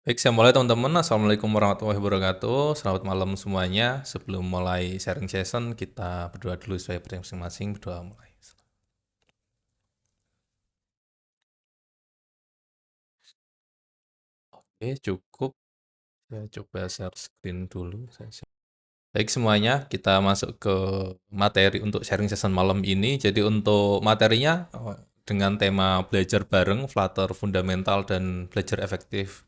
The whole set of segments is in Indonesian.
Baik, saya mulai teman-teman. Assalamualaikum warahmatullahi wabarakatuh. Selamat malam semuanya. Sebelum mulai sharing session, kita berdoa dulu supaya masing-masing berdoa mulai. Oke, cukup. Saya coba share screen dulu. Baik semuanya, kita masuk ke materi untuk sharing session malam ini. Jadi untuk materinya dengan tema belajar bareng, Flutter Fundamental dan belajar efektif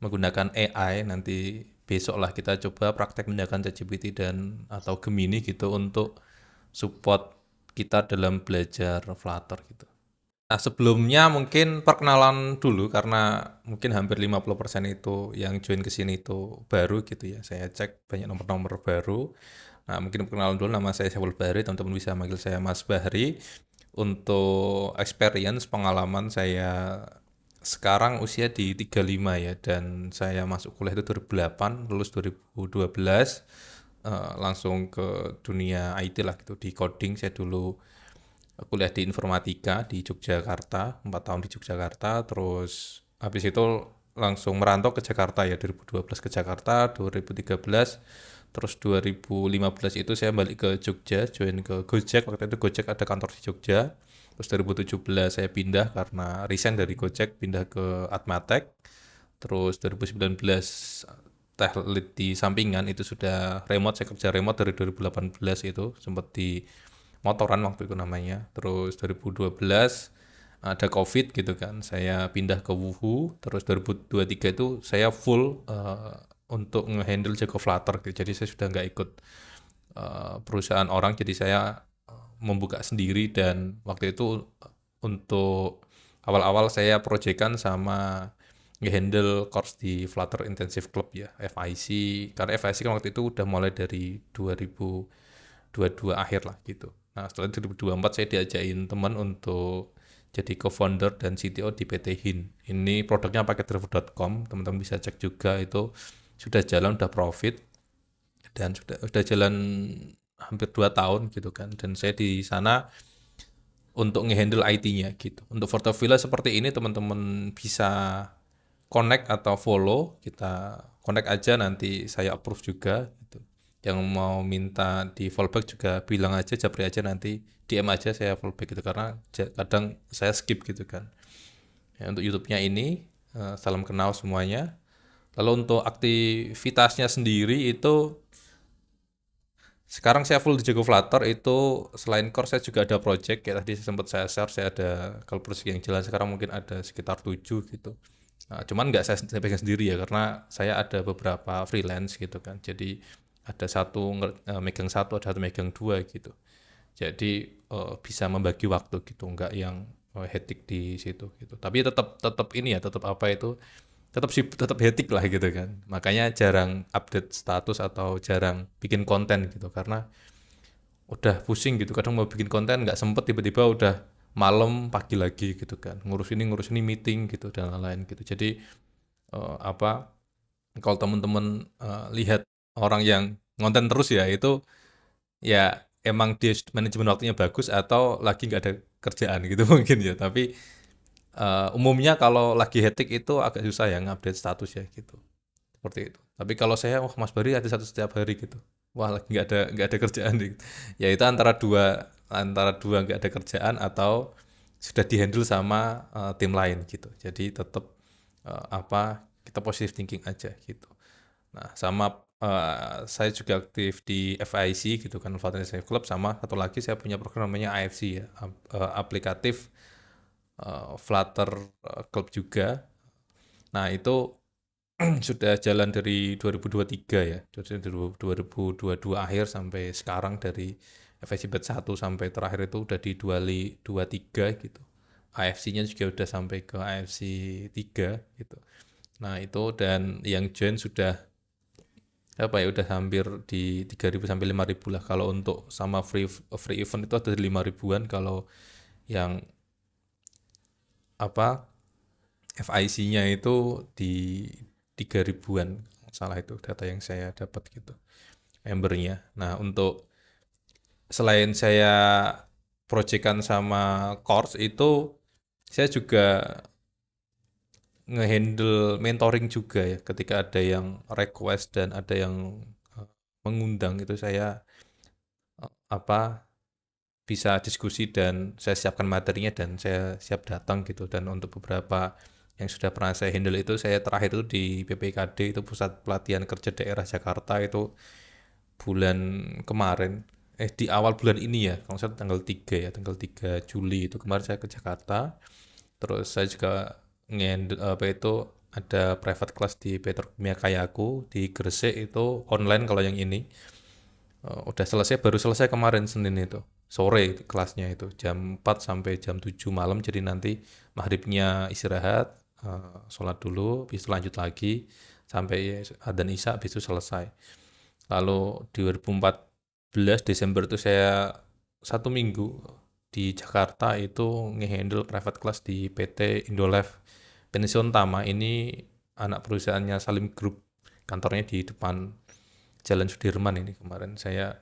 menggunakan AI. Nanti besok lah kita coba praktek menggunakan ChatGPT dan atau Gemini gitu untuk support kita dalam belajar Flutter gitu. Nah, sebelumnya mungkin perkenalan dulu karena mungkin hampir 50% itu yang join ke sini itu baru gitu ya. Saya cek banyak nomor-nomor baru. Nah, mungkin perkenalan dulu, nama saya Syaful Bahri, teman-teman bisa manggil saya Mas Bahri. Untuk experience pengalaman saya sekarang usia di 35 ya, dan saya masuk kuliah itu 2008, lulus 2012, langsung ke dunia IT lah gitu, di coding. Saya dulu kuliah di informatika di Yogyakarta, 4 tahun di Yogyakarta, terus habis itu langsung merantau ke Jakarta ya, 2012 ke Jakarta, 2013, terus 2015 itu saya balik ke Jogja, join ke Gojek. Waktu itu Gojek ada kantor di Jogja. Terus 2017 saya pindah karena resign dari Gojek, pindah ke Atmatek. Terus 2019 tech lead di sampingan itu sudah remote, saya kerja remote dari 2018 itu, sempat di motoran waktu itu namanya. Terus 2012 ada COVID gitu kan, saya pindah ke Wuhu. Terus 2023 itu saya full untuk ngehandle Jago Flutter gitu. Jadi saya sudah nggak ikut perusahaan orang, jadi saya membuka sendiri. Dan waktu itu untuk awal-awal saya proyekan sama ngehandle course di Flutter Intensive Club ya, FIC. Karena FIC kan waktu itu udah mulai dari 2022 akhir lah gitu. Nah, setelah 2024 saya diajakin teman untuk jadi co-founder dan CTO di PT Hin. Ini produknya pakai driver.com, teman-teman bisa cek juga, itu sudah jalan, udah profit, dan sudah jalan hampir 2 tahun gitu kan. Dan saya di sana untuk ngehandle IT-nya gitu. Untuk portofolio seperti ini teman-teman bisa connect atau follow, kita connect aja, nanti saya approve juga gitu. Yang mau minta di fallback juga bilang aja, japri aja, nanti DM aja, saya fallback gitu, karena kadang saya skip gitu kan. Ya, untuk YouTube-nya ini salam kenal semuanya. Lalu untuk aktivitasnya sendiri itu sekarang saya full di Jago Flutter. Itu selain core saya juga ada project, kayak tadi sempat saya share, saya ada, kalau project yang jalan sekarang mungkin ada sekitar 7 gitu. Nah, cuman nggak saya pegang sendiri ya, karena saya ada beberapa freelance gitu kan. Jadi ada satu megang satu, ada satu megang dua gitu. Jadi bisa membagi waktu gitu, nggak yang hectic di situ gitu. Tapi tetap tetap ini ya, tetap apa itu, tetap sih, tetap hectic lah gitu kan. Makanya jarang update status atau jarang bikin konten gitu, karena udah pusing gitu. Kadang mau bikin konten nggak sempet, tiba-tiba udah malam pagi lagi gitu kan, ngurus ini meeting gitu dan lain-lain gitu. Jadi apa, kalau temen-temen lihat orang yang ngonten terus ya, itu ya emang dia manajemen waktunya bagus atau lagi nggak ada kerjaan gitu mungkin ya. Tapi umumnya kalau lagi hectic itu agak susah ya ngupdate status ya gitu, seperti itu. Tapi kalau saya, wah Mas Bari ada satu setiap hari gitu, wah lagi nggak ada kerjaan gitu. Ya itu antara dua nggak ada kerjaan atau sudah dihandle sama tim lain gitu. Jadi tetap apa, kita positive thinking aja gitu. Nah, sama saya juga aktif di FIC gitu kan, Flutter Institute Club. Sama satu lagi saya punya program namanya AFC ya, aplikatif Flutter Club juga. Nah, itu sudah jalan dari 2023 ya, dari 2022 akhir sampai sekarang, dari FSC batch 1 sampai terakhir itu udah di 23 gitu. AFC-nya juga udah sampai ke AFC 3 gitu. Nah, itu, dan yang join sudah apa ya, udah hampir di 3.000 sampai 5.000 lah. Kalau untuk sama free event itu ada 5 ribuan. Kalau yang apa, FIC-nya itu di 3 ribuan, salah itu data yang saya dapat gitu, membernya. Nah, untuk selain saya proyekan sama course itu, saya juga ngehandle mentoring juga ya. Ketika ada yang request dan ada yang eh, mengundang itu saya apa bisa diskusi dan saya siapkan materinya dan saya siap datang gitu. Dan untuk beberapa yang sudah pernah saya handle itu saya terakhir itu di PPKD itu Pusat Pelatihan Kerja Daerah Jakarta itu bulan kemarin di awal bulan ini ya kalau saya tanggal 3 ya tanggal 3 Juli itu kemarin saya ke Jakarta. Terus saya juga ngendel apa itu ada private class di Petrokimia Kayaku di Gresik itu online. Kalau yang ini udah selesai, baru selesai kemarin Senin itu sore kelasnya itu jam 4 sampai jam 7 malam. Jadi nanti maghribnya istirahat, sholat dulu, habis itu lanjut lagi sampai adzan isya, habis itu selesai. Lalu 2014 Desember itu saya 1 minggu di Jakarta itu ngehandle private class di PT Indolife Pensiun Tama. Ini anak perusahaannya Salim Grup, kantornya di depan Jalan Sudirman. Ini kemarin saya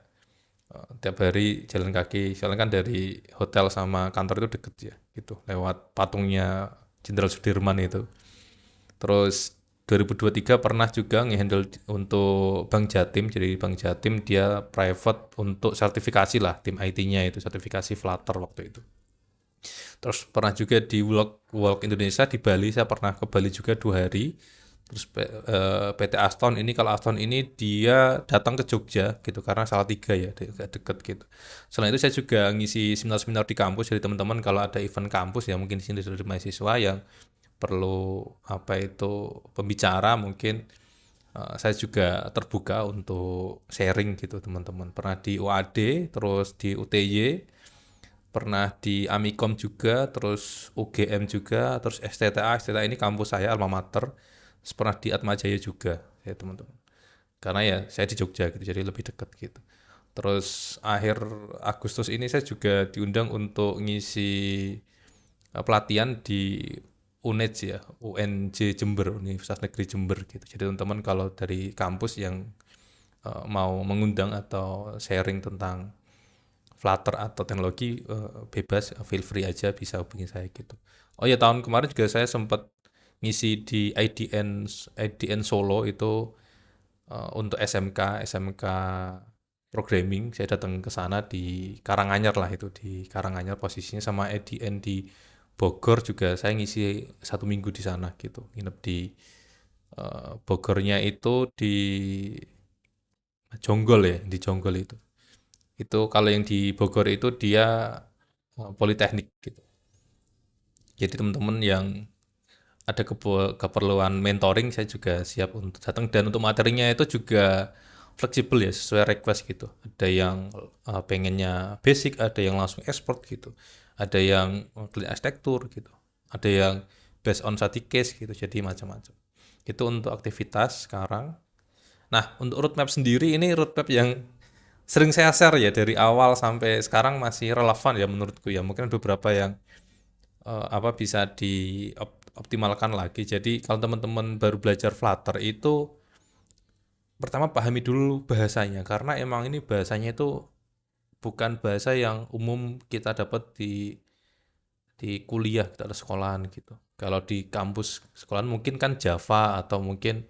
tiap hari jalan kaki, soalnya kan dari hotel sama kantor itu deket ya, gitu, lewat patungnya Jenderal Sudirman itu. Terus 2023 pernah juga ngehandle untuk Bank Jatim. Jadi Bank Jatim dia private untuk sertifikasi lah, tim IT-nya itu sertifikasi Flutter waktu itu. Terus pernah juga di Walk Indonesia di Bali, saya pernah ke Bali juga 2 hari. Terus PT Aston ini, kalau Aston ini dia datang ke Jogja gitu karena Salatiga ya, agak deket gitu. Selain itu saya juga ngisi seminar-seminar di kampus. Jadi teman-teman kalau ada event kampus ya mungkin di sini dari mahasiswa yang perlu apa itu pembicara, mungkin saya juga terbuka untuk sharing gitu teman-teman. Pernah di UAD, terus di UTY, pernah di Amikom juga, terus UGM juga, terus STTA ini kampus saya alma mater. Terus pernah di Atmajaya juga ya teman-teman. Karena ya saya di Jogja gitu, jadi lebih dekat gitu. Terus akhir Agustus ini saya juga diundang untuk ngisi pelatihan di UNEJ ya, UNJ Jember, Universitas Negeri Jember gitu. Jadi teman-teman kalau dari kampus yang mau mengundang atau sharing tentang Flutter atau teknologi bebas, feel free aja bisa hubungi saya gitu. Oh ya tahun kemarin juga saya sempat ngisi di IDN Solo itu untuk SMK programming. Saya datang ke sana di Karanganyar lah, itu di Karanganyar posisinya. Sama IDN di Bogor juga saya ngisi 1 minggu di sana gitu, nginep di Bogornya itu di Jonggol ya, di Jonggol itu. Itu kalau yang di Bogor itu dia politeknik gitu. Jadi teman-teman yang ada keperluan mentoring saya juga siap untuk datang. Dan untuk materinya itu juga fleksibel ya, sesuai request gitu. Ada yang pengennya basic, ada yang langsung expert gitu, ada yang clean arsitektur gitu, ada yang based on study case gitu. Jadi macam-macam itu untuk aktivitas sekarang. Nah, untuk roadmap sendiri, ini roadmap yang sering saya share ya dari awal sampai sekarang masih relevan ya menurutku ya. Mungkin beberapa yang apa bisa dioptimalkan lagi. Jadi kalau teman-teman baru belajar Flutter itu pertama pahami dulu bahasanya, karena emang ini bahasanya itu bukan bahasa yang umum kita dapat di kuliah gitu, atau sekolahan gitu. Kalau di kampus sekolahan mungkin kan Java atau mungkin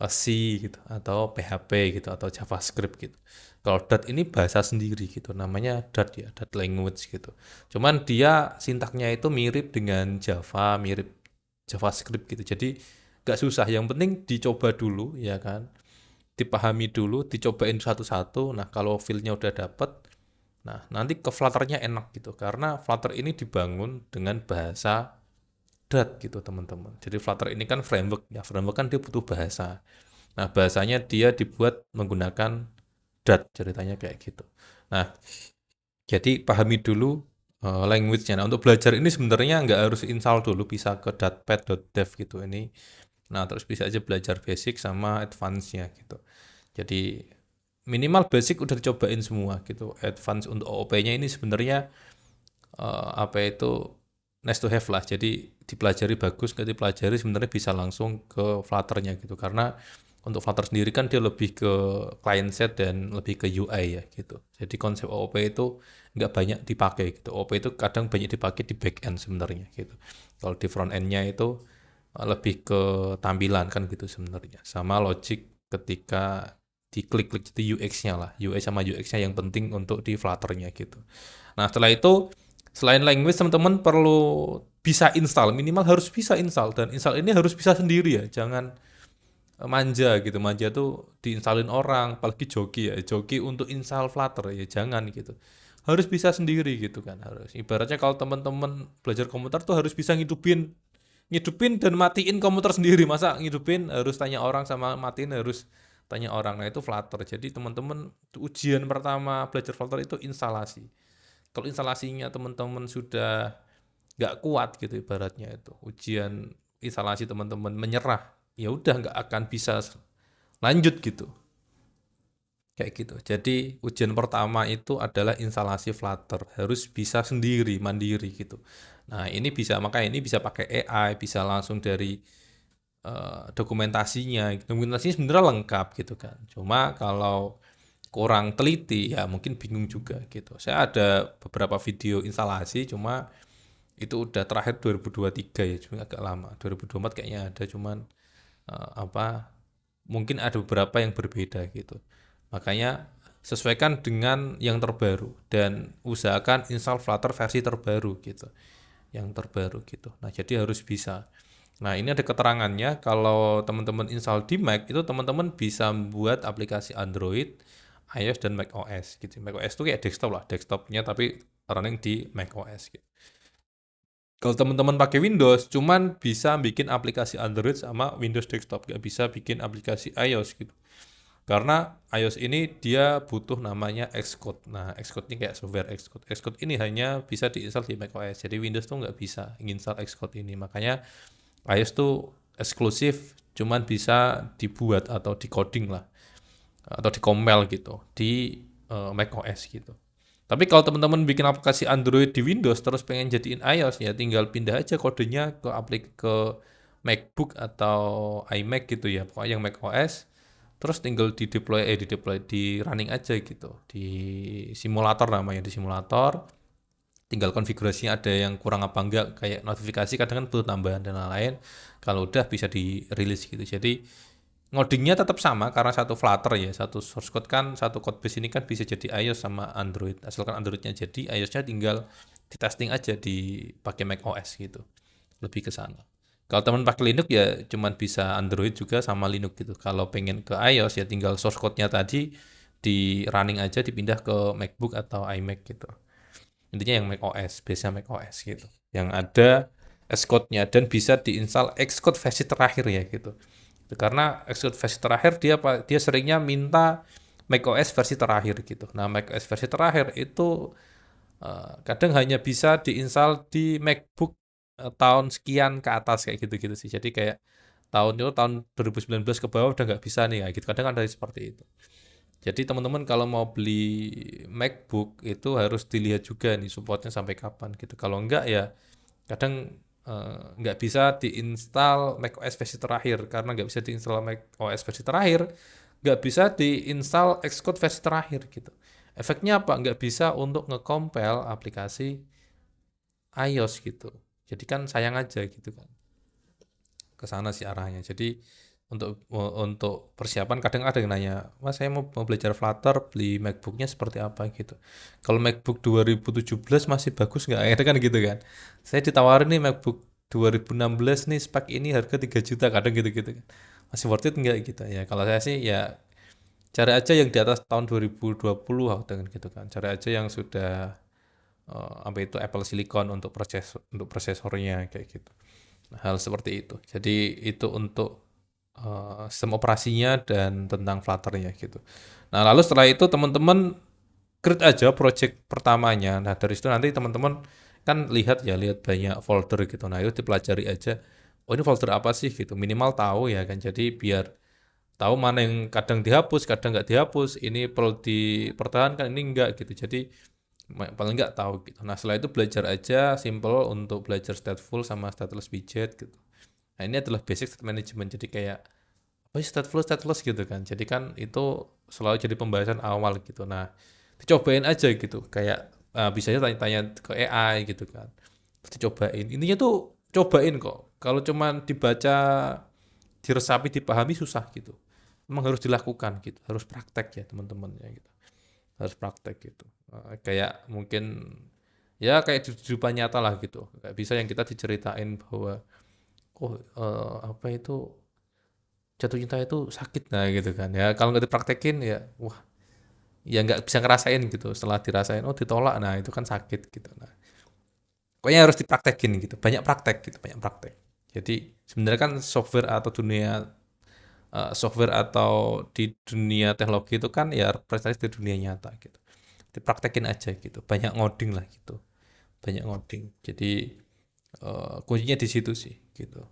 C gitu atau PHP gitu atau JavaScript gitu. Kalau Dart ini bahasa sendiri gitu, namanya Dart ya, Dart language gitu. Cuman dia sintaknya itu mirip dengan Java, mirip JavaScript gitu. Jadi gak susah, yang penting dicoba dulu ya kan. Dipahami dulu, dicobain satu-satu. Nah, kalau feel-nya udah dapet, nah nanti ke Flutter-nya enak gitu. Karena Flutter ini dibangun dengan bahasa Dart gitu teman-teman. Jadi Flutter ini kan framework ya, framework kan dia butuh bahasa. Nah, bahasanya dia dibuat menggunakan Dart, ceritanya kayak gitu. Nah, jadi pahami dulu language-nya. Nah, untuk belajar ini sebenarnya nggak harus install dulu, bisa ke datpad.dev gitu ini. Nah, terus bisa aja belajar basic sama advance-nya gitu. Jadi minimal basic udah dicobain semua gitu. Advance untuk OOP-nya ini sebenarnya apa itu nice to have lah. Jadi dipelajari bagus, nggak dipelajari sebenarnya bisa langsung ke Flutter-nya gitu. Karena untuk Flutter sendiri kan dia lebih ke client side dan lebih ke UI ya gitu. Jadi konsep OOP itu nggak banyak dipakai gitu. OOP itu kadang banyak dipakai di back end sebenarnya gitu. Kalau di front end-nya itu lebih ke tampilan kan gitu sebenarnya. Sama logic ketika diklik-klik jadi UX-nya lah. UI sama UX-nya yang penting untuk di Flutter-nya gitu. Nah, setelah itu selain language teman-teman perlu bisa install, minimal harus bisa install dan install ini harus bisa sendiri ya. Jangan manja gitu. Manja tuh diinstalin orang, apalagi joki ya. Joki untuk install Flutter ya jangan gitu. Harus bisa sendiri gitu kan harus. Ibaratnya kalau teman-teman belajar komputer tuh harus bisa ngidupin dan matiin komputer sendiri. Masa ngidupin harus tanya orang sama matiin harus tanya orang. Nah, itu Flutter. Jadi teman-teman ujian pertama belajar Flutter itu instalasi. Kalau instalasinya teman-teman sudah nggak kuat gitu ibaratnya itu ujian instalasi teman-teman menyerah, ya udah nggak akan bisa lanjut gitu. Kayak gitu. Jadi ujian pertama itu adalah instalasi Flutter, harus bisa sendiri, mandiri gitu. Nah, ini bisa makanya ini bisa pakai AI, bisa langsung dari dokumentasinya. Dokumentasinya sebenarnya lengkap gitu kan. Cuma kalau kurang teliti ya mungkin bingung juga gitu. Saya ada beberapa video instalasi cuma itu udah terakhir 2023 ya, cuma agak lama. 2024 kayaknya ada cuman apa mungkin ada beberapa yang berbeda gitu. Makanya sesuaikan dengan yang terbaru dan usahakan install Flutter versi terbaru gitu. Yang terbaru gitu. Nah, jadi harus bisa. Nah, ini ada keterangannya kalau teman-teman install di Mac itu teman-teman bisa membuat aplikasi Android, iOS dan macOS gitu. macOS itu kayak desktop lah, desktopnya tapi running di macOS gitu. Kalau teman-teman pakai Windows, cuman bisa bikin aplikasi Android sama Windows desktop, nggak bisa bikin aplikasi iOS gitu. Karena iOS ini dia butuh namanya Xcode. Nah, Xcode ini kayak software Xcode. Xcode ini hanya bisa diinstal di macOS. Jadi Windows tuh nggak bisa install Xcode ini. Makanya iOS tuh eksklusif, cuman bisa dibuat atau di coding lah, atau di compile gitu di macOS gitu. Tapi kalau teman-teman bikin aplikasi Android di Windows terus pengen jadiin iOS ya tinggal pindah aja kodenya ke MacBook atau iMac gitu ya. Pokoknya yang macOS terus tinggal di deploy di running aja gitu. Di simulator namanya di simulator. Tinggal konfigurasinya ada yang kurang apa enggak kayak notifikasi kadang kan butuh tambahan dan lain-lain. Kalau udah bisa dirilis gitu. Jadi ngodingnya tetap sama karena satu Flutter ya, satu source code kan, satu code base ini kan bisa jadi iOS sama Android. Asalkan Androidnya jadi, iOS-nya tinggal di testing aja di pakai macOS gitu. Lebih ke sana. Kalau teman pakai Linux ya cuman bisa Android juga sama Linux gitu. Kalau pengen ke iOS ya tinggal source code-nya tadi di running aja dipindah ke MacBook atau iMac gitu. Intinya yang macOS, base-nya macOS gitu. Yang ada Xcode-nya dan bisa diinstal Xcode versi terakhir ya gitu. Karena Xcode versi terakhir dia seringnya minta macOS versi terakhir gitu. Nah, macOS versi terakhir itu kadang hanya bisa diinstal di MacBook tahun sekian ke atas kayak gitu-gitu sih. Jadi kayak tahun 2019 ke bawah udah nggak bisa nih kayak gitu. Kadang ada seperti itu. Jadi teman-teman kalau mau beli MacBook itu harus dilihat juga nih supportnya sampai kapan gitu. Kalau enggak ya kadang nggak bisa diinstal macOS versi terakhir karena nggak bisa diinstal macOS versi terakhir, nggak bisa diinstal Xcode versi terakhir gitu. Efeknya apa? Nggak bisa untuk nge-compile aplikasi iOS gitu. Jadi kan sayang aja gitu kan. Ke sana sih arahnya. Jadi untuk persiapan kadang ada yang nanya, Mas saya mau belajar Flutter, beli MacBooknya seperti apa gitu. Kalau MacBook 2017 masih bagus nggak? Itu kan gitu kan. Saya ditawarin nih MacBook 2016 nih spek ini harga 3 juta kadang gitu-gitu kan. Masih worth it nggak gitu ya. Kalau saya sih ya cari aja yang di atas tahun 2020 dengan gitu kan. Cari aja yang sudah apa itu Apple Silicon untuk prosesornya kayak gitu. Hal seperti itu. Jadi itu untuk sistem operasinya dan tentang Flutter-nya gitu. Nah, lalu setelah itu teman-teman create aja project pertamanya. Nah, dari situ nanti teman-teman kan lihat banyak folder gitu. Nah, itu dipelajari aja. Oh, ini folder apa sih gitu. Minimal tahu ya kan. Jadi biar tahu mana yang kadang dihapus, kadang nggak dihapus. Ini perlu dipertahankan, ini enggak gitu. Jadi paling nggak tahu gitu. Nah, setelah itu belajar aja simple untuk belajar stateful sama stateless widget gitu. Nah, ini adalah basic state management. Jadi kayak apa sih stateless gitu kan. Jadi kan itu selalu jadi pembahasan awal gitu. Nah, dicobain aja gitu. Kayak bisa aja tanya-tanya ke AI gitu kan. Terus dicobain. Intinya tuh cobain kok. Kalau cuman dibaca, diresapi, dipahami susah gitu. Memang harus dilakukan gitu, harus praktek ya teman-teman ya gitu. Harus praktek gitu. Kayak mungkin ya kayak di kehidupan nyata lah gitu. Kayak bisa yang kita diceritain bahwa oh apa itu jatuh cinta itu sakit nah gitu kan ya. Kalau nggak dipraktekin ya wah ya nggak bisa ngerasain gitu. Setelah dirasain oh ditolak nah itu kan sakit gitu. Nah, pokoknya harus dipraktekin gitu. Banyak praktek gitu, banyak praktek. Jadi sebenarnya kan software atau dunia software atau di dunia teknologi itu kan ya representasi di dunia nyata gitu. Dipraktekin aja gitu. Banyak ngoding lah gitu. Banyak ngoding. Jadi kuncinya di situ sih gitu.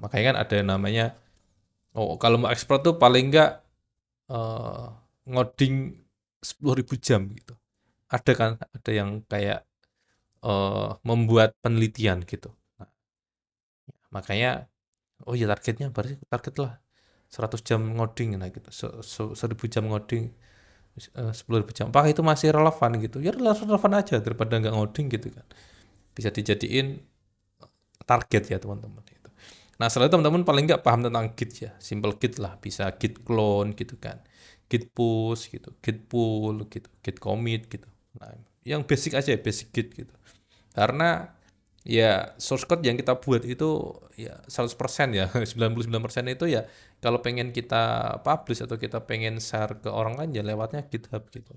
Makanya kan ada yang namanya oh kalau mau ekspor tuh paling enggak eh, ngoding 10.000 jam gitu. Ada kan, ada yang kayak membuat penelitian gitu. Nah, makanya oh ya targetnya berarti target lah 100 jam ngoding nah gitu. 1000 jam ngoding 10.000 jam. Apakah itu masih relevan gitu? Ya relevan aja daripada nggak ngoding gitu kan. Bisa dijadiin target ya teman-teman itu. Nah, setelah itu teman-teman paling nggak paham tentang Git ya, simple Git lah, bisa Git clone gitu kan, Git push gitu, Git pull gitu, Git commit gitu. Nah, yang basic aja ya, basic Git gitu. Karena ya source code yang kita buat itu ya 100% ya, 99% itu ya kalau pengen kita publish atau kita pengen share ke orang lain ya lewatnya GitHub gitu.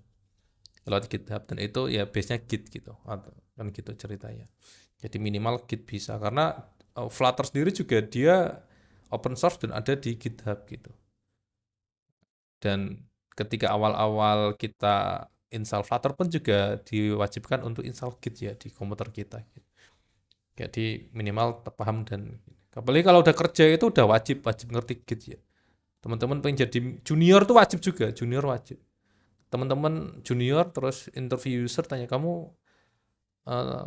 Lewat GitHub dan itu ya base-nya Git gitu. Atau kan gitu ceritanya. Jadi minimal Git bisa karena Flutter sendiri juga dia open source dan ada di GitHub gitu. Dan ketika awal-awal kita install Flutter pun juga diwajibkan untuk install Git ya di komputer kita. Gitu. Jadi minimal paham dan apalagi kalau udah kerja itu udah wajib wajib ngerti Git ya. Teman-teman pengen jadi junior tuh wajib juga, junior wajib. Teman-teman junior terus interview user tanya kamu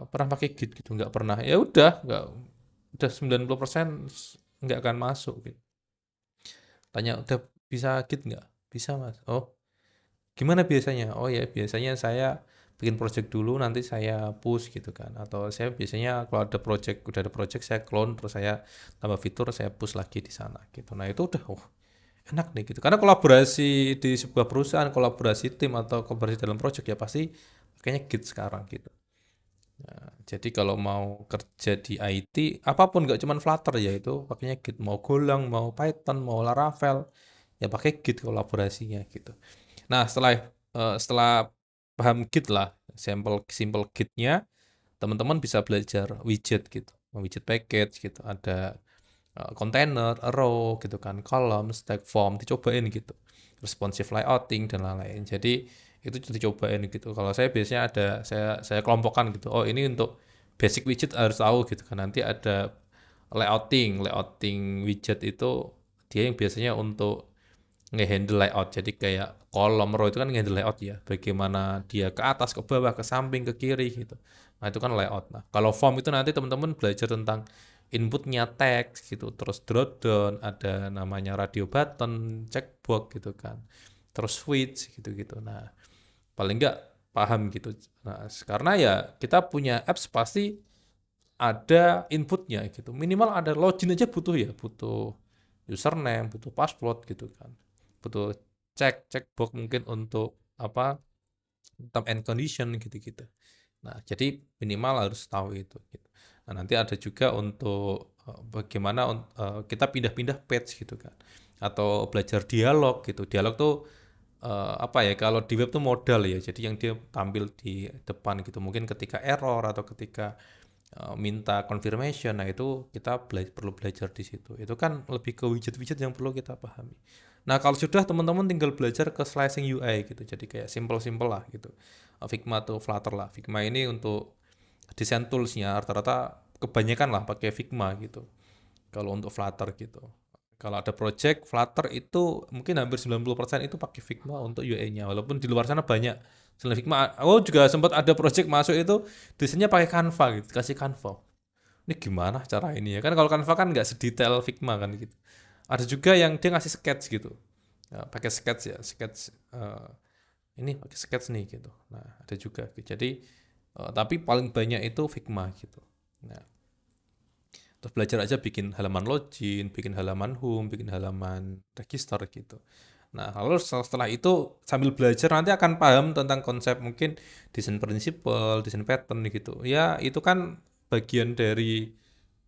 pernah pakai Git gitu nggak pernah ya udah 90% nggak akan masuk gitu. Tanya udah bisa Git nggak bisa mas oh gimana biasanya oh ya biasanya saya bikin project dulu nanti saya push gitu kan atau saya biasanya kalau ada project udah ada project saya clone terus saya tambah fitur saya push lagi di sana gitu nah itu udah enak nih gitu karena kolaborasi di sebuah perusahaan kolaborasi tim atau kolaborasi dalam project ya pasti kayaknya Git sekarang gitu. Nah, jadi kalau mau kerja di IT, apapun nggak cuma Flutter ya itu pakainya Git. Mau Golang, mau Python, mau Laravel, ya pakai Git kolaborasinya gitu. Nah setelah paham Git lah, simple Gitnya, teman-teman bisa belajar widget gitu, widget package gitu. Ada container, arrow gitu kan, column, stack form, dicobain gitu. Responsive layouting dan lain-lain. Jadi itu dicobain gitu. Kalau saya biasanya ada saya kelompokkan gitu. Oh, ini untuk basic widget harus tahu gitu kan. Nanti ada layouting widget itu dia yang biasanya untuk nge-handle layout. Jadi kayak kolom row itu kan nge-handle layout ya. Bagaimana dia ke atas, ke bawah, ke samping, ke kiri gitu. Nah, itu kan layout. Nah, kalau form itu nanti teman-teman belajar tentang inputnya teks gitu. Terus dropdown, ada namanya radio button, checkbox gitu kan. Terus switch gitu-gitu. Nah, paling nggak paham gitu. Nah, karena ya kita punya apps pasti ada inputnya gitu. Minimal ada login aja butuh ya, butuh username, butuh password gitu kan. Butuh checkbox mungkin untuk apa term and condition gitu-gitu. Nah, jadi minimal harus tahu itu gitu. Nah, nanti ada juga untuk bagaimana kita pindah-pindah page gitu kan. Atau belajar dialog gitu. Dialog tuh apa ya kalau di web tuh modal ya. Jadi yang dia tampil di depan gitu. Mungkin ketika error atau ketika minta confirmation, nah itu kita perlu belajar di situ. Itu kan lebih ke widget-widget yang perlu kita pahami. Nah kalau sudah teman-teman tinggal belajar ke slicing UI gitu, jadi kayak simple-simple lah gitu. Figma atau Flutter lah. Figma ini untuk desain toolsnya rata-rata kebanyakan lah pakai Figma gitu. Kalau untuk Flutter gitu. Kalau ada project Flutter itu mungkin hampir 90% itu pakai Figma untuk UI-nya. Walaupun di luar sana banyak selain Figma. Aku juga sempat ada project masuk itu desainnya pakai Canva gitu, kasih Canva. Ini gimana cara ini ya? Kan kalau Canva kan nggak sedetail Figma kan gitu. Ada juga yang dia ngasih sketch gitu. Ya, pakai sketch ya, sketch ini pakai sketch nih gitu. Nah, ada juga. Jadi tapi paling banyak itu Figma gitu. Nah, Terus belajar aja bikin halaman login, bikin halaman home, bikin halaman register gitu. Nah, lalu setelah itu sambil belajar nanti akan paham tentang konsep mungkin desain prinsipal, desain pattern gitu. Ya, itu kan bagian dari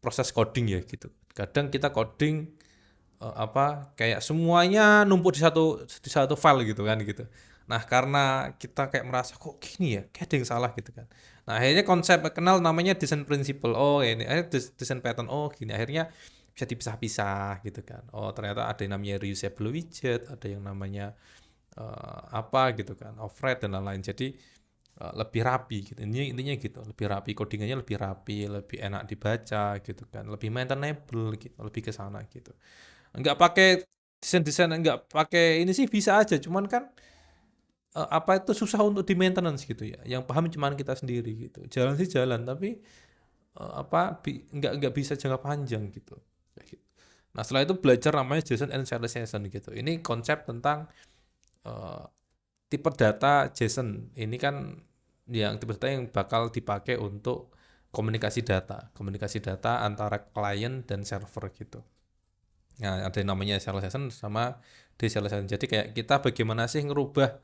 proses coding ya gitu. Kadang kita coding kayak semuanya numpuk di satu file gitu kan gitu. Nah, karena kita kayak merasa kok gini ya, kayak ada yang salah gitu kan. Nah, akhirnya konsep kenal namanya design principle. Oh, ini akhirnya design pattern. Oh, gini. Akhirnya bisa dipisah-pisah gitu kan. Oh, ternyata ada yang namanya reusable widget, ada yang namanya apa gitu kan, override dan lain-lain. Jadi lebih rapi gitu. Ini intinya gitu, lebih rapi, codingannya lebih rapi, lebih enak dibaca gitu kan, lebih maintainable gitu, lebih ke sana gitu. Nggak pakai desain-desain, nggak pakai ini sih bisa aja, cuman kan apa itu susah untuk di maintenance gitu ya, yang paham cuman kita sendiri gitu. Jalan sih jalan, tapi nggak bisa jangka panjang gitu. Kayak gitu. Nah, setelah itu belajar namanya JSON and serialization gitu. Ini konsep tentang eh, tipe data JSON. Ini kan yang tipe data yang bakal dipakai untuk komunikasi data antara klien dan server gitu. Nah, ada yang namanya serialization sama deserialization. Jadi kayak kita bagaimana sih ngerubah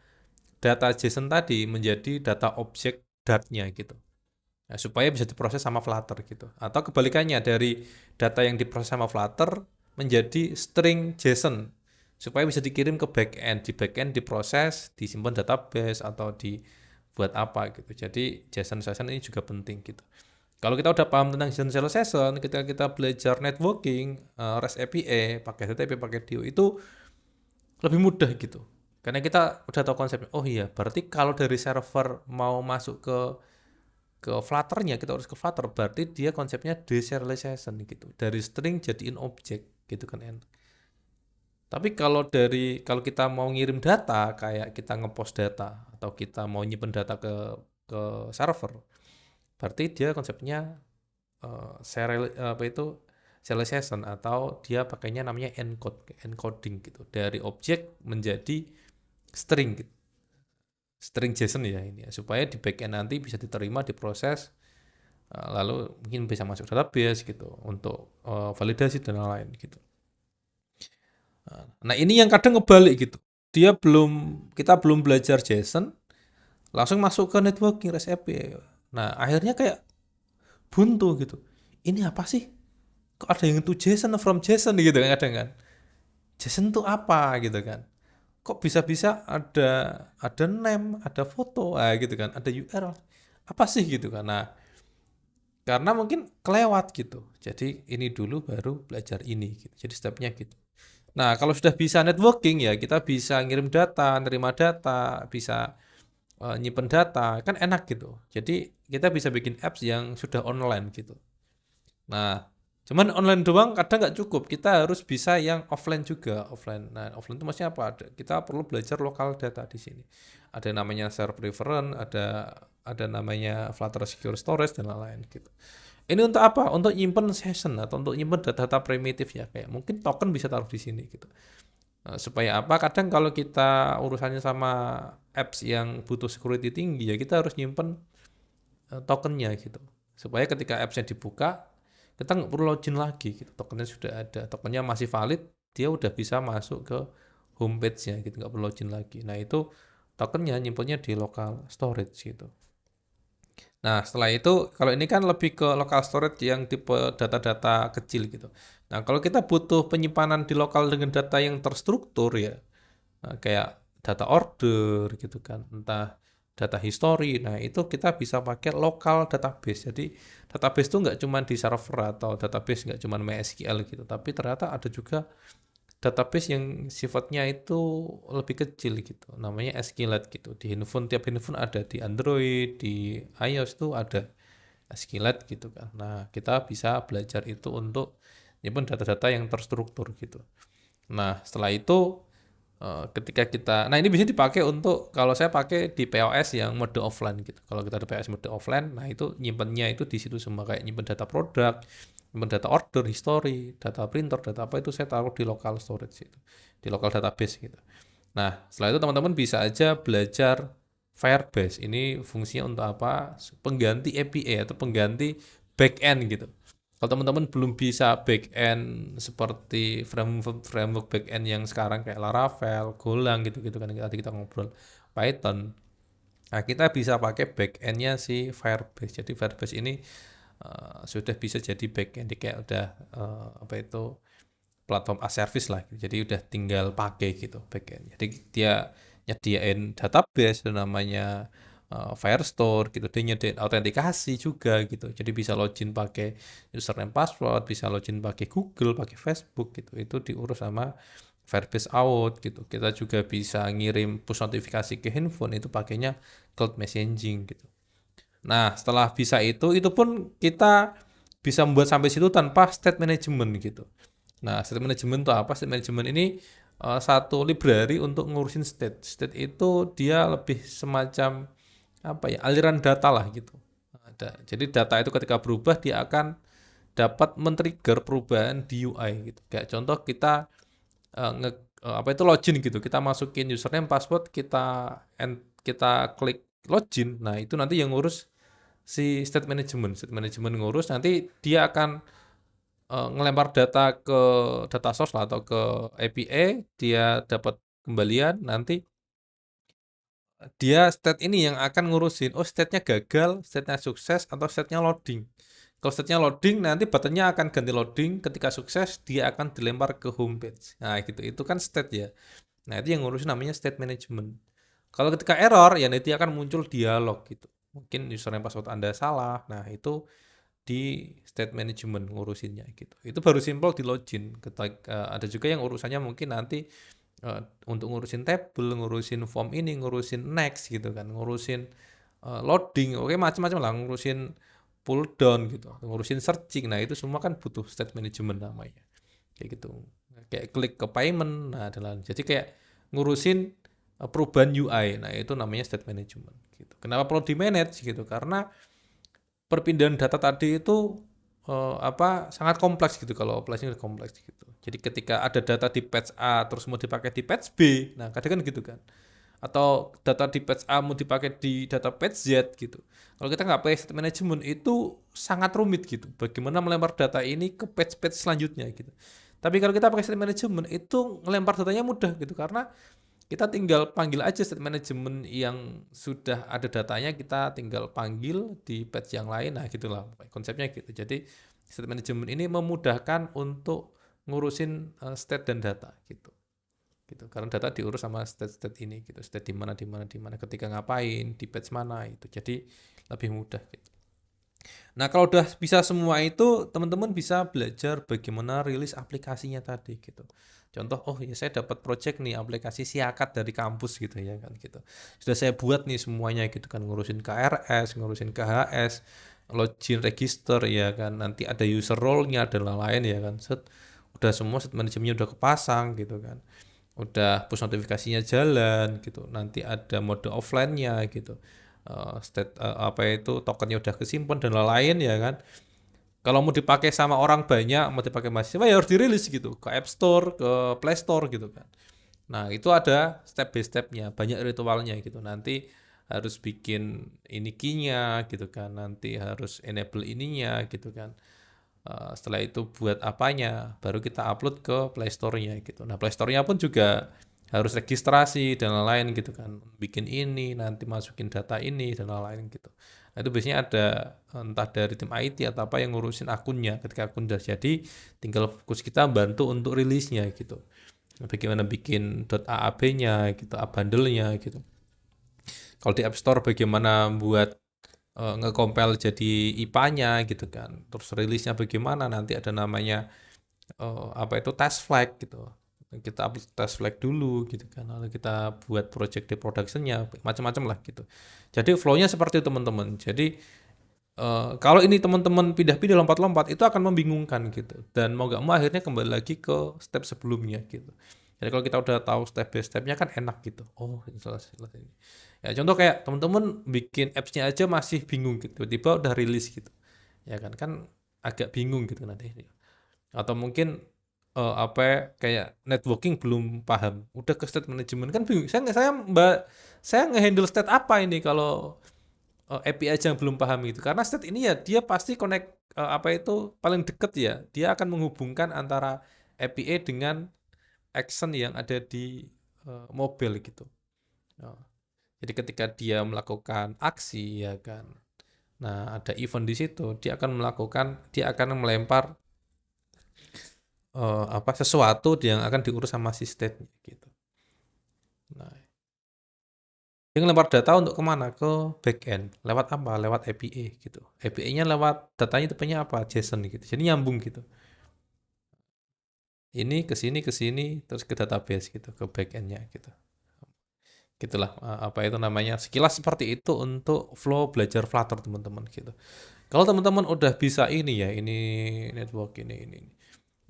data JSON tadi menjadi data objek Dart-nya gitu. Nah, supaya bisa diproses sama Flutter gitu. Atau kebalikannya dari data yang diproses sama Flutter menjadi string JSON supaya bisa dikirim ke backend. Di backend diproses, disimpan database atau dibuat apa gitu. Jadi JSON ini juga penting gitu. Kalau kita udah paham tentang JSON session, ketika kita belajar networking, REST API, pakai HTTP, pakai DO, itu lebih mudah gitu. Karena kita udah tahu konsepnya. Oh iya, berarti kalau dari server mau masuk ke Flutter-nya, kita harus ke Flutter. Berarti dia konsepnya deserialization gitu. Dari string jadiin objek gitu kan. Tapi kalau kita mau ngirim data, kayak kita ngepost data atau kita mau nyimpen data ke server, berarti dia konsepnya apa itu serialization atau dia pakainya namanya encoding gitu, dari objek menjadi string gitu. String JSON ya ini ya, supaya di backend nanti bisa diterima, diproses, lalu mungkin bisa masuk database gitu untuk validasi dan lain-lain gitu. Nah, ini yang kadang kebalik gitu. Kita belum belajar JSON, langsung masuk ke networking REST API. Nah, akhirnya kayak buntu gitu. Ini apa sih? Kok ada yang itu JSON from JSON gitu kan kadang kan. JSON itu apa gitu kan. Kok bisa-bisa ada name, ada foto, gitu kan, ada URL. Apa sih gitu kan. Nah, karena mungkin kelewat gitu. Jadi ini dulu baru belajar ini gitu. Jadi stepnya gitu. Nah, kalau sudah bisa networking ya kita bisa ngirim data, nerima data, bisa nyimpen data, kan enak gitu. Jadi kita bisa bikin apps yang sudah online gitu. Nah, cuman online doang kadang nggak cukup. Kita harus bisa yang offline juga, offline. Nah, offline itu maksudnya apa? Kita perlu belajar lokal data di sini. Ada namanya share preference, ada namanya Flutter Secure Storage dan lain-lain gitu. Ini untuk apa? Untuk nyimpen session atau untuk nyimpen data-data primitif ya. Kayak mungkin token bisa taruh di sini gitu. Supaya apa? Kadang kalau kita urusannya sama apps yang butuh security tinggi ya kita harus nyimpen tokennya gitu. Supaya ketika appsnya dibuka, kita nggak perlu login lagi gitu. Tokennya sudah ada, tokennya masih valid, dia udah bisa masuk ke homepage-nya gitu, nggak perlu login lagi. Nah, itu tokennya nyimpennya di local storage gitu. Nah, setelah itu kalau ini kan lebih ke local storage yang tipe data-data kecil gitu. Nah, kalau kita butuh penyimpanan di lokal dengan data yang terstruktur ya, kayak data order gitu kan, entah data history. Nah, itu kita bisa pakai local database. Jadi database itu nggak cuma di server atau database nggak cuma MySQL gitu, tapi ternyata ada juga database yang sifatnya itu lebih kecil gitu. Namanya SQLite gitu. Di handphone, tiap handphone ada, di Android, di iOS itu ada SQLite gitu kan. Nah, kita bisa belajar itu untuk nyimpen data-data yang terstruktur gitu. Nah, setelah itu ketika nah ini bisa dipakai untuk kalau saya pakai di POS yang mode offline gitu. Kalau kita ada POS mode offline, nah itu nyimpennya itu di situ semua kayak nyimpen data produk, nyimpen data order, history, data printer, data apa itu saya taruh di local storage itu, di local database gitu. Nah, setelah itu teman-teman bisa aja belajar Firebase. Ini fungsinya untuk apa? Pengganti API atau pengganti backend gitu. Kalau teman-teman belum bisa back end seperti framework back end yang sekarang kayak Laravel, Golang gitu-gitu kan tadi kita ngobrol Python. Nah, kita bisa pakai back end-nya si Firebase. Jadi Firebase ini sudah bisa jadi back end, kayak udah apa itu platform as service lah gitu. Jadi udah tinggal pakai gitu backend. Jadi dia nyediain database namanya Firestore gitu. Dia nyediain autentikasi juga gitu. Jadi bisa login pakai username password, bisa login pakai Google, pakai Facebook gitu. Itu diurus sama Firebase Out gitu. Kita juga bisa ngirim push notifikasi ke handphone, itu pakainya cloud messaging gitu. Nah, setelah bisa itu pun kita bisa membuat sampai situ tanpa state management gitu. Nah, state management itu apa? State management ini satu library untuk ngurusin state. State itu dia lebih semacam apa ya? Aliran data lah gitu. Jadi data itu ketika berubah dia akan dapat men-trigger perubahan di UI gitu. Kayak contoh kita apa itu login gitu. Kita masukin username, password, kita klik login. Nah, itu nanti yang ngurus si state management. State management ngurus, nanti dia akan ngelempar data ke data source lah, atau ke API, dia dapat kembalian, nanti dia state ini yang akan ngurusin, oh state-nya gagal, state-nya sukses, atau state-nya loading. Kalau state-nya loading, nanti buttonnya akan ganti loading, ketika sukses, dia akan dilempar ke homepage. Nah gitu, itu kan state ya. Nah itu yang ngurusin namanya state management. Kalau ketika error, ya nanti akan muncul dialog gitu. Mungkin username password Anda salah, nah itu di state management ngurusinnya gitu. Itu baru simple di login. Ada juga yang urusannya mungkin nanti untuk ngurusin table, ngurusin form ini, ngurusin next gitu kan, ngurusin loading, oke macam-macam lah, ngurusin pull down gitu, ngurusin searching. Nah, itu semua kan butuh state management namanya. Kayak gitu. Kayak klik ke payment, nah dan lain. Jadi kayak ngurusin perubahan UI. Nah, itu namanya state management gitu. Kenapa perlu di manage gitu? Karena perpindahan data tadi itu sangat kompleks gitu, kalau operasinya kompleks gitu. Jadi ketika ada data di patch A terus mau dipakai di patch B, nah kadang kan gitu kan. Atau data di patch A mau dipakai di data patch Z gitu. Kalau kita nggak pakai state management itu sangat rumit gitu. Bagaimana melempar data ini ke patch-patch selanjutnya gitu. Tapi kalau kita pakai state management itu ngelempar datanya mudah gitu, karena kita tinggal panggil aja state management yang sudah ada datanya, kita tinggal panggil di patch yang lain. Nah gitulah konsepnya gitu. Jadi state management ini memudahkan untuk ngurusin state dan data gitu. Karena data diurus sama state ini gitu. State di mana, ketika ngapain, di patch mana itu. Jadi lebih mudah gitu. Nah, kalau udah bisa semua itu, teman-teman bisa belajar bagaimana rilis aplikasinya tadi gitu. Contoh, oh ya saya dapat project nih aplikasi siakat dari kampus gitu ya kan gitu. Sudah saya buat nih semuanya gitu kan, ngurusin KRS, ngurusin KHS, login register ya kan. Nanti ada user role-nya dan lain-lain ya kan. Udah semua set manajemennya udah kepasang gitu kan. Udah push notifikasinya jalan gitu. Nanti ada mode offline-nya gitu. Apa itu tokennya udah kesimpan dan lain-lain ya kan. Kalau mau dipakai sama orang banyak, mau dipakai mahasiswa ya harus dirilis gitu ke App Store, ke Play Store gitu kan. Nah, itu ada step by stepnya, banyak ritualnya gitu. Nanti harus bikin ini key-nya gitu kan, nanti harus enable ininya gitu kan. Setelah itu buat apanya, baru kita upload ke Play Store-nya gitu. Nah, Play Store-nya pun juga harus registrasi dan lain-lain gitu kan. Bikin ini, nanti masukin data ini dan lain-lain gitu. Nah, itu biasanya ada entah dari tim IT atau apa yang ngurusin akunnya. Ketika akun udah jadi, tinggal fokus kita bantu untuk rilisnya gitu. Bagaimana bikin .aab-nya gitu, bundle-nya gitu. Kalau di App Store bagaimana buat nge-compile jadi IPA-nya gitu kan. Terus rilisnya bagaimana, nanti ada namanya apa itu test flag gitu. Kita upload test flag dulu gitu kan. Lalu kita buat project di production-nya, macam-macam lah gitu. Jadi flow-nya seperti itu teman-teman. Jadi kalau ini teman-teman pindah-pindah lompat-lompat itu akan membingungkan gitu. Dan mau nggak mau akhirnya kembali lagi ke step sebelumnya gitu. Jadi kalau kita udah tahu step by stepnya kan enak gitu. Oh, ini selesai ini. Ya contoh kayak teman-teman bikin apps-nya aja masih bingung gitu. Tiba-tiba udah rilis gitu. Ya kan agak bingung gitu nanti. Atau mungkin kayak networking belum paham. Udah ke state management kan bingung. Saya nge-handle state apa ini kalau API aja yang belum paham itu. Karena state ini ya dia pasti connect apa itu paling deket ya. Dia akan menghubungkan antara API dengan action yang ada di mobile gitu. Oh, jadi ketika dia melakukan aksi ya kan. Nah, ada event di situ, dia akan melempar apa sesuatu yang akan diurus sama si state gitu. Nah, dia ngelempar data untuk kemana? Ke backend. Lewat apa? Lewat API gitu. API-nya lewat datanya tipenya apa? JSON gitu. Jadi nyambung gitu. Ini ke sini, terus ke database gitu, ke backend-nya gitu. Gitulah apa itu namanya. Sekilas seperti itu untuk flow belajar Flutter teman-teman gitu. Kalau teman-teman udah bisa ini ya, ini network ini.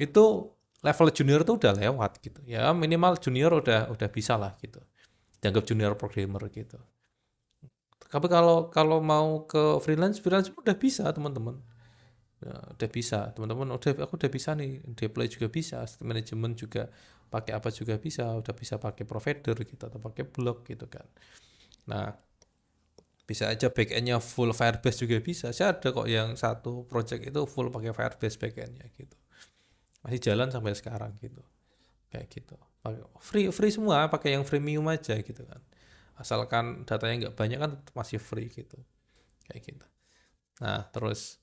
Itu level junior tuh udah lewat gitu. Ya minimal junior udah bisa lah gitu. Dianggap junior programmer gitu. Tapi kalau kalau mau ke freelance udah bisa teman-teman. Ya, udah bisa teman-teman. Aku udah bisa nih deploy juga bisa, manajemen juga pakai apa juga bisa. Udah bisa pakai provider gitu atau pakai blog gitu kan. Nah bisa aja backendnya full Firebase juga bisa. Saya ada kok yang satu project itu full pakai Firebase backendnya gitu. Masih jalan sampai sekarang gitu. Kayak gitu. Free free semua, pakai yang freemium aja gitu kan. Asalkan datanya nggak banyak kan masih free gitu. Kayak gitu. Nah, terus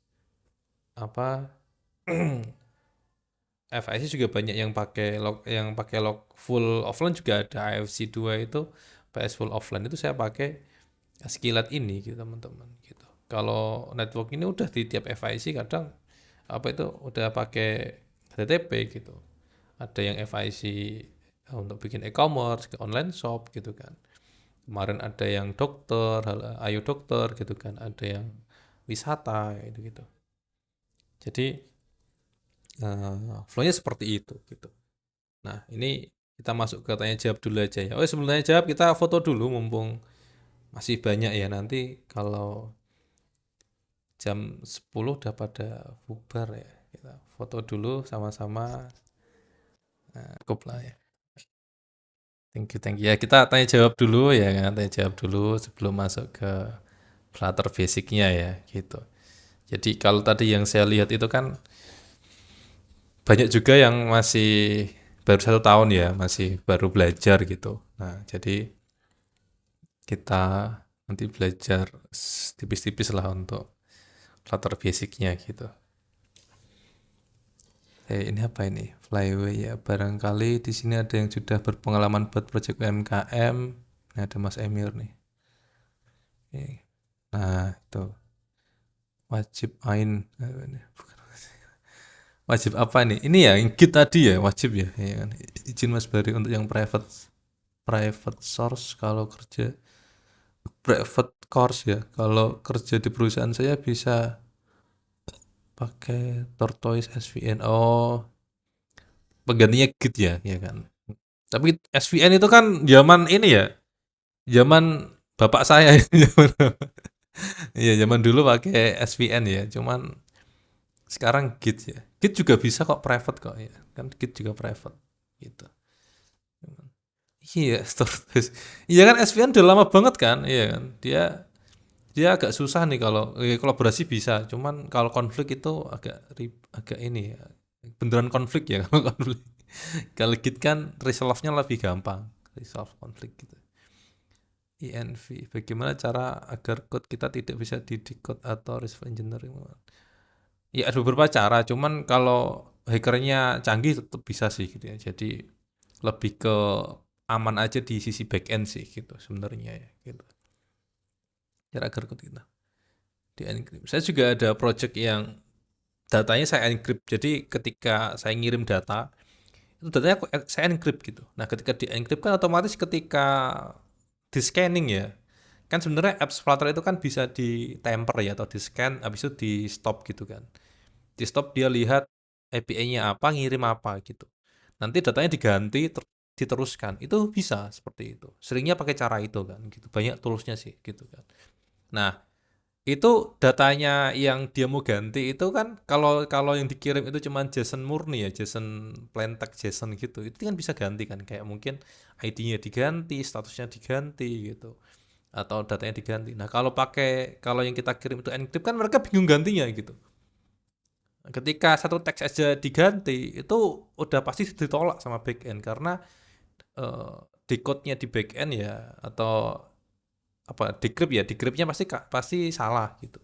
apa FIC juga banyak yang pakai log full offline juga ada. AFC 2 itu PS full offline itu saya pakai skillet ini gitu teman-teman gitu. Kalau network ini udah di tiap FIC kadang apa itu udah pakai HTTP gitu. Ada yang FIC untuk bikin e-commerce, ke online shop gitu kan. Kemarin ada yang dokter, ayo dokter gitu kan. Ada yang wisata gitu gitu. Jadi flow-nya seperti itu gitu. Nah, ini kita masuk ke tanya jawab dulu aja ya. Oh, sebelum tanya jawab kita foto dulu mumpung masih banyak ya. Nanti kalau jam 10 udah pada bubar ya. Kita foto dulu sama-sama. Nah, cukup lah ya. Thank you. Ya, kita tanya jawab dulu ya kan. Tanya jawab dulu sebelum masuk ke Flutter basicnya ya gitu. Jadi kalau tadi yang saya lihat itu kan banyak juga yang masih baru 1 tahun ya, masih baru belajar gitu. Nah, jadi kita nanti belajar tipis-tipis lah untuk Flutter basicnya gitu. Ini apa ini? Flyway ya. Barangkali di sini ada yang sudah berpengalaman buat project UMKM. Ini ada Mas Emir nih. Nah, itu wajib ain. Wajib apa nih? Ini ya, yang Git tadi ya, wajib ya. Ya kan? Izin Mas Bari untuk yang private source kalau kerja private course ya. Kalau kerja di perusahaan saya bisa pakai Tortoise SVN. Oh, penggantinya Git ya, ya kan. Tapi SVN itu kan zaman ini ya, zaman bapak saya. Iya, zaman dulu pakai SVN ya. Cuman sekarang Git ya. Git juga bisa kok private kok ya. Kan Git juga private gitu. Iya, Tortoise. Iya kan SVN udah lama banget kan? Iya kan. Dia dia agak susah nih kalau kolaborasi bisa, cuman kalau konflik itu agak ini ya. Beneran konflik ya kalau konflik. Kalau Git kan resolve-nya lebih gampang, resolve konflik gitu. INV, bagaimana cara agar code kita tidak bisa di decode atau reverse engineering? Ya ada beberapa cara, cuman kalau hackernya canggih tetap bisa sih gitu ya. Jadi lebih ke aman aja di sisi backend sih gitu sebenarnya ya gitu. Cara agar code kita di encrypt. Saya juga ada project yang datanya saya encrypt. Jadi ketika saya ngirim data, itu datanya saya encrypt gitu. Nah, ketika di encrypt kan otomatis ketika di scanning ya. Kan sebenarnya apps Flutter itu kan bisa di temper ya atau di scan habis itu di stop gitu kan. Di stop dia lihat API-nya apa, ngirim apa gitu. Nanti datanya diganti diteruskan. Itu bisa seperti itu. Seringnya pakai cara itu kan gitu. Banyak toolsnya sih gitu kan. Nah, itu datanya yang dia mau ganti itu kan kalau kalau yang dikirim itu cuma JSON murni ya, JSON plain text JSON gitu. Itu kan bisa ganti kan kayak mungkin ID-nya diganti, statusnya diganti gitu. atau datanya diganti. Nah, kalau yang kita kirim itu encrypt kan mereka bingung gantinya gitu. Ketika satu teks aja diganti, itu udah pasti ditolak sama backend karena eh, decode-nya di backend ya atau apa decrypt ya, decrypt-nya pasti pasti salah gitu.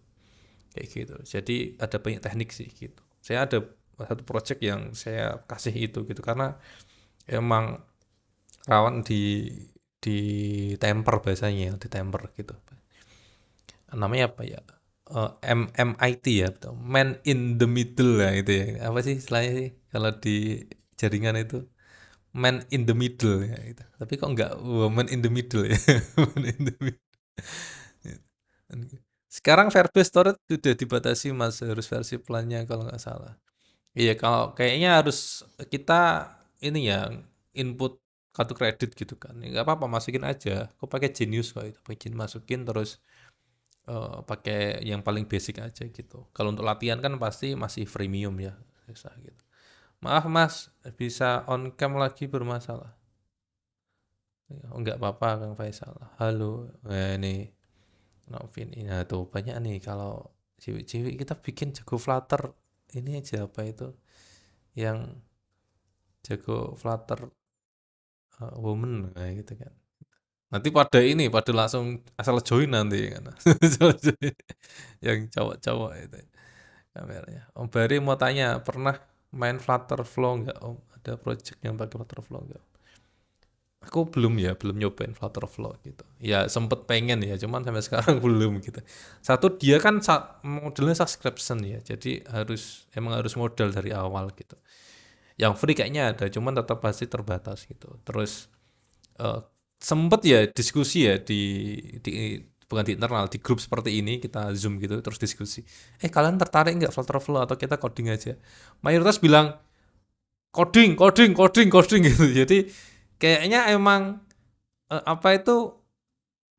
Kayak gitu. Jadi ada banyak teknik sih gitu. Saya ada satu project yang saya kasih itu gitu karena emang rawan di temper bahasanya, di temper gitu. Namanya apa ya? MIT ya, betul. Man in the middle lah itu ya. Apa sih istilahnya sih kalau di jaringan itu? Man in the middle ya gitu. Tapi kok enggak woman in the middle ya? Man in the middle. Sekarang Verbase storage sudah dibatasi Mas, harus versi plannya kalau nggak salah. Iya, kalau kayaknya harus kita ini ya input kartu kredit gitu kan. Nggak apa-apa masukin aja. Aku pakai Genius kok itu, bikin masukin terus pakai yang paling basic aja gitu. Kalau untuk latihan kan pasti masih freemium ya, susah gitu. Maaf Mas, bisa on cam lagi bermasalah. Oh, nggak apa-apa Kang Faisal. Halo, ini Novin. Nah tuh banyak nih kalau ciwi-ciwi kita bikin jago Flutter ini aja apa itu yang jago Flutter woman kayak gitu kan. Nanti pada langsung asal join nanti kan. Asal join. Yang cowok-cowok itu kameranya. Om Bari mau tanya, pernah main Flutter Flow nggak Om? Ada project yang pakai Flutter Flow nggak? Aku belum ya, belum nyobain Flutter Flow gitu. Ya sempet pengen ya, cuman sampai sekarang belum gitu. Satu dia kan modelnya subscription ya, jadi emang harus modal dari awal gitu. Yang free kayaknya ada, cuman tetap pasti terbatas gitu. Terus eh, sempet ya diskusi ya di bukan di internal, di grup seperti ini kita zoom gitu terus diskusi. Kalian tertarik nggak Flutter Flow atau kita coding aja? Mayoritas bilang coding, coding, coding, coding gitu. Jadi kayaknya emang apa itu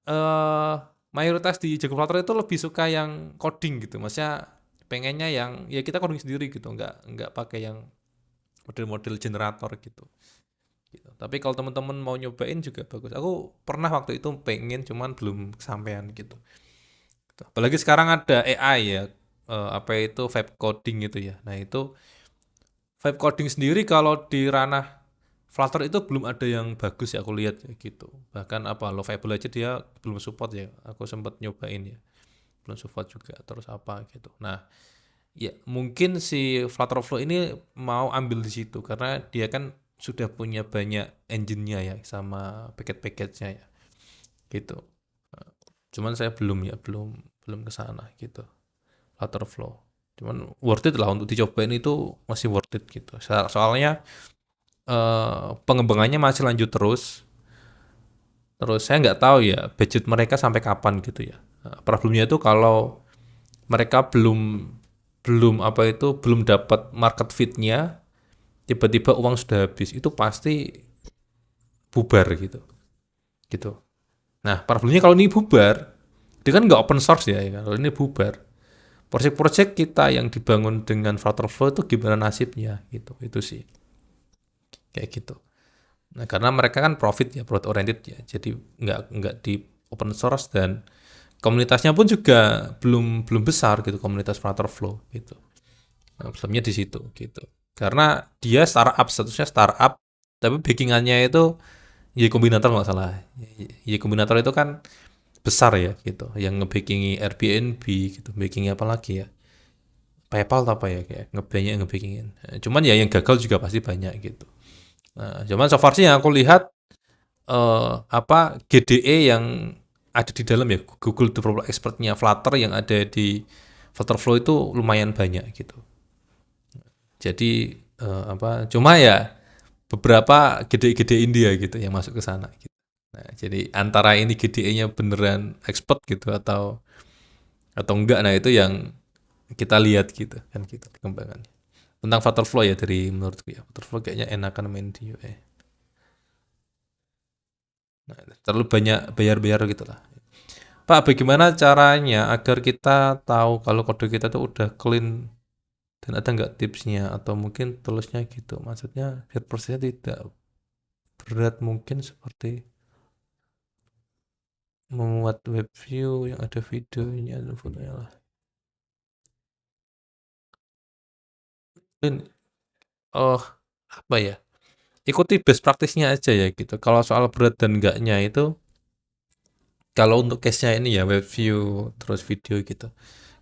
eh mayoritas di Jago Flutter itu lebih suka yang coding gitu. Maksudnya pengennya yang ya kita coding sendiri gitu, nggak pakai yang model-model generator gitu. Gitu. Tapi kalau teman-teman mau nyobain juga bagus. Aku pernah waktu itu pengen cuman belum kesampaian gitu. Apalagi sekarang ada AI ya, apa itu vibe coding gitu ya. Nah itu vibe coding sendiri kalau di ranah Flutter itu belum ada yang bagus ya aku lihat ya gitu. Bahkan apa Lovable aja dia belum support ya. Aku sempat nyobain ya. Belum support juga. Terus apa gitu. Nah, ya mungkin si Flutterflow ini mau ambil di situ karena dia kan sudah punya banyak engine-nya ya sama paket-paketnya ya gitu. Cuman saya belum ya, belum ke sana gitu. Flutterflow. Cuman worth it lah untuk dicobain itu masih worth it gitu. Soalnya pengembangannya masih lanjut terus. Terus saya nggak tahu ya budget mereka sampai kapan gitu ya. Problemnya itu kalau mereka belum belum apa itu belum dapat market fit-nya, tiba-tiba uang sudah habis, itu pasti bubar gitu. Gitu. Nah, problemnya kalau ini bubar, dia kan nggak open source ya, ya kan? Kalau ini bubar. Project-project kita yang dibangun dengan Flutter Flow itu gimana nasibnya gitu. Itu sih. Kayak gitu. Nah, karena mereka kan profit oriented ya. Jadi nggak di open source dan komunitasnya pun juga belum belum besar gitu komunitas Flutter Flow gitu. Nah, problemnya di situ gitu. Karena dia startup statusnya startup tapi backingannya itu Y Kombinator nggak salah. Y Kombinator itu kan besar ya gitu. Yang ngebackingi Airbnb gitu. Backingi apa lagi ya? PayPal apa ya kayak ngebackingin. Cuman ya yang gagal juga pasti banyak gitu. Nah, cuman so far sih yang aku lihat apa GDE yang ada di dalam ya Google Developer Expert-nya Flutter yang ada di Flutterflow itu lumayan banyak gitu. Jadi apa cuma ya beberapa gede-gede India gitu yang masuk ke sana gitu. Nah, jadi antara ini GDE-nya beneran expert gitu atau enggak, nah itu yang kita lihat gitu kan gitu perkembangannya. Tentang Flutterflow ya dari menurutku ya. Flutterflow kayaknya enakan main di UI. Nah, terlalu banyak bayar-bayar gitu lah. Pak, bagaimana caranya agar kita tahu kalau kode kita tuh udah clean dan ada nggak tipsnya atau mungkin tulisnya gitu? Maksudnya biar prosesnya tidak berat mungkin seperti memuat web view yang ada videonya dan fotonya lah. Dan apa ya? Ikuti best practice-nya aja ya gitu. Kalau soal berat dan enggaknya itu, kalau untuk case-nya ini ya web view terus video gitu.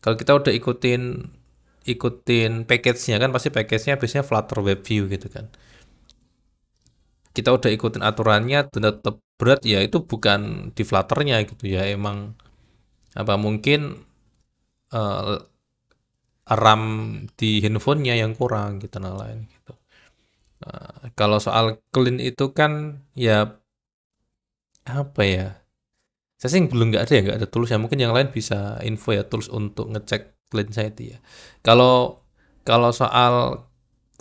Kalau kita udah ikutin package-nya kan pasti package-nya biasanya Flutter web view gitu kan. Kita udah ikutin aturannya dan tetap berat ya itu bukan di Flutter-nya gitu ya. Emang apa mungkin eh, RAM di handphonenya yang kurang gitu nah lain gitu. Kalau soal clean itu kan ya apa ya? Saya sih belum nggak ada ya nggak ada tools ya. Mungkin yang lain bisa info ya tools untuk ngecek clean saya itu ya. Kalau kalau soal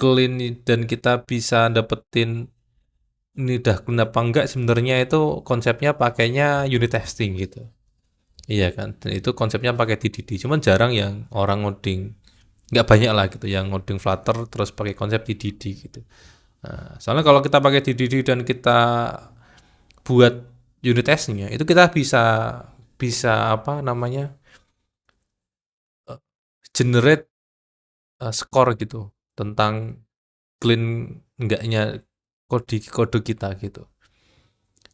clean dan kita bisa dapetin ini udah clean apa enggak sebenarnya itu konsepnya pakainya unit testing gitu. Iya kan, dan itu konsepnya pakai TDD. Cuman jarang yang orang ngoding, nggak banyak lah gitu yang ngoding Flutter terus pakai konsep TDD gitu. Nah, soalnya kalau kita pakai TDD dan kita buat unit testnya, itu kita bisa bisa apa namanya generate skor gitu tentang clean enggaknya kode kita gitu.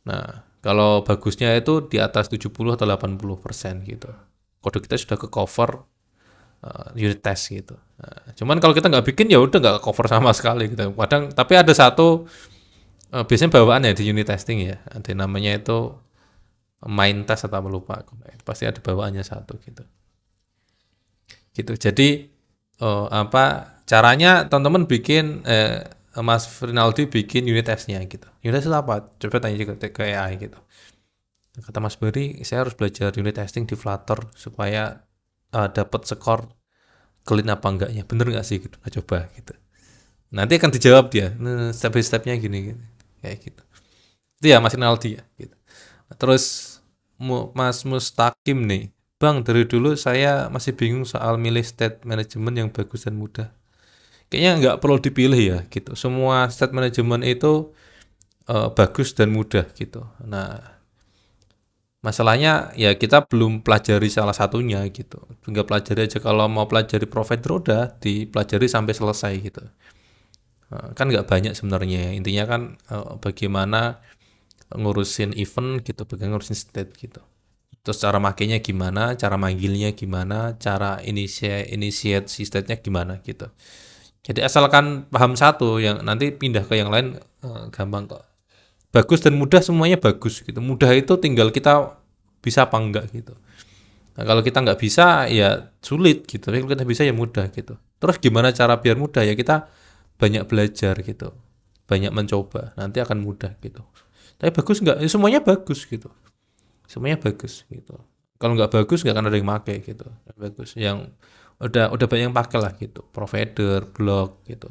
Nah, kalau bagusnya itu di atas 70 atau 80% gitu. Kode kita sudah ke cover unit test gitu. Nah, cuman kalau kita nggak bikin ya udah nggak cover sama sekali gitu. Kadang tapi ada satu biasanya bawaan ya di unit testing ya. Ada namanya itu main test atau apa lupa. Pasti ada bawaannya satu gitu. Gitu. Jadi apa caranya teman-teman bikin Mas Rinaldi bikin unit testnya gitu. Unit test itu apa? Coba tanya ke AI gitu. Kata Mas Beri, saya harus belajar unit testing di Flutter supaya dapat skor clean apa enggaknya. Bener nggak sih? Gitu. Nah, coba gitu. Nanti akan dijawab dia. Nah, step by stepnya gini, gini. Kayak gitu. Itu ya Mas Rinaldi ya. Gitu. Terus Mas Mustaqim nih. Bang, dari dulu saya masih bingung soal milih state management yang bagus dan mudah. Kayaknya nggak perlu dipilih ya gitu. Semua state management itu bagus dan mudah gitu. Nah, masalahnya ya kita belum pelajari salah satunya gitu. Tinggal pelajari aja kalau mau pelajari provider udah dipelajari sampai selesai gitu. Kan nggak banyak sebenarnya. Intinya kan bagaimana ngurusin event gitu, bagaimana ngurusin state gitu. Terus cara makainya gimana, cara manggilnya gimana, cara initiate si state-nya gimana gitu. Jadi asalkan paham satu yang nanti pindah ke yang lain gampang kok. Bagus dan mudah semuanya bagus gitu. Mudah itu tinggal kita bisa apa enggak gitu. Nah, kalau kita nggak bisa ya sulit gitu. Tapi kalau kita bisa ya mudah gitu. Terus gimana cara biar mudah ya kita banyak belajar gitu. Banyak mencoba. Nanti akan mudah gitu. Tapi bagus nggak? Ya, semuanya bagus gitu. Semuanya bagus gitu. Kalau nggak bagus nggak akan ada yang pakai gitu. Bagus. Yang udah banyak yang pakai lah gitu. Provider, blog gitu.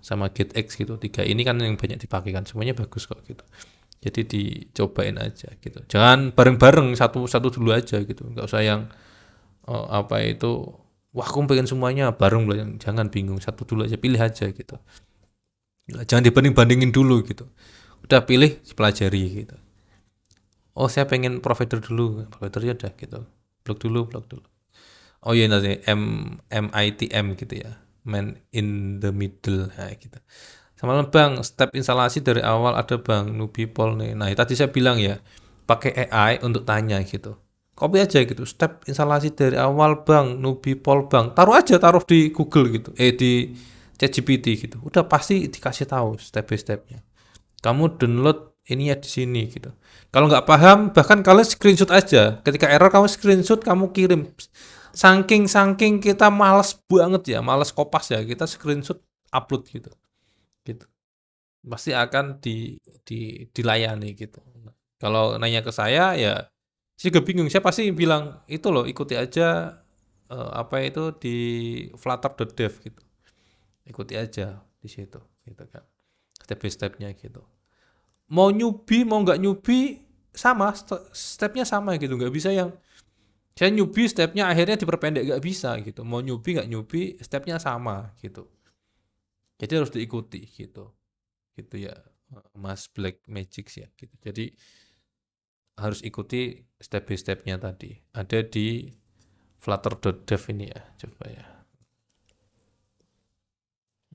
Sama GetX gitu. Tiga ini kan yang banyak dipakai kan. Semuanya bagus kok gitu. Jadi dicobain aja gitu. Jangan bareng-bareng satu-satu dulu aja gitu. Nggak usah yang apa itu wah aku pengen semuanya bareng belajar. Jangan bingung satu dulu aja pilih aja gitu. Jangan dibanding-bandingin dulu gitu. Udah pilih pelajari gitu. Oh saya pengen provider dulu, providernya udah gitu. Blok dulu. Oh iya nanti MITM gitu ya. Man in the middle nah, gitu. Sama bang, step instalasi dari awal ada bang, newbie Pol nih. Nah tadi saya bilang ya, pakai AI untuk tanya gitu. Copy aja gitu, step instalasi dari awal bang, newbie Pol bang. Taruh di Google gitu, di ChatGPT gitu. Udah pasti dikasih tahu step by stepnya. Kamu download ini ya di sini gitu. Kalau nggak paham, bahkan kalian screenshot aja. Ketika error kamu screenshot, kamu kirim. Saking kita males banget ya, males kopas ya, kita screenshot upload gitu. Gitu. Pasti akan dilayani gitu. Kalau nanya ke saya ya saya juga bingung. Saya pasti bilang itu loh ikuti aja apa itu di flutter.dev gitu. Ikuti aja di situ gitu kan. Step by stepnya gitu. Mau nyubi mau nggak nyubi sama stepnya sama gitu. Nggak bisa yang saya nyubi stepnya akhirnya diperpendek nggak bisa gitu. Mau nyubi nggak nyubi stepnya sama gitu. Jadi harus diikuti gitu. Gitu ya Mas Black Magic ya gitu. Jadi harus ikuti step by stepnya tadi. Ada di flutter.dev ini ya, coba ya.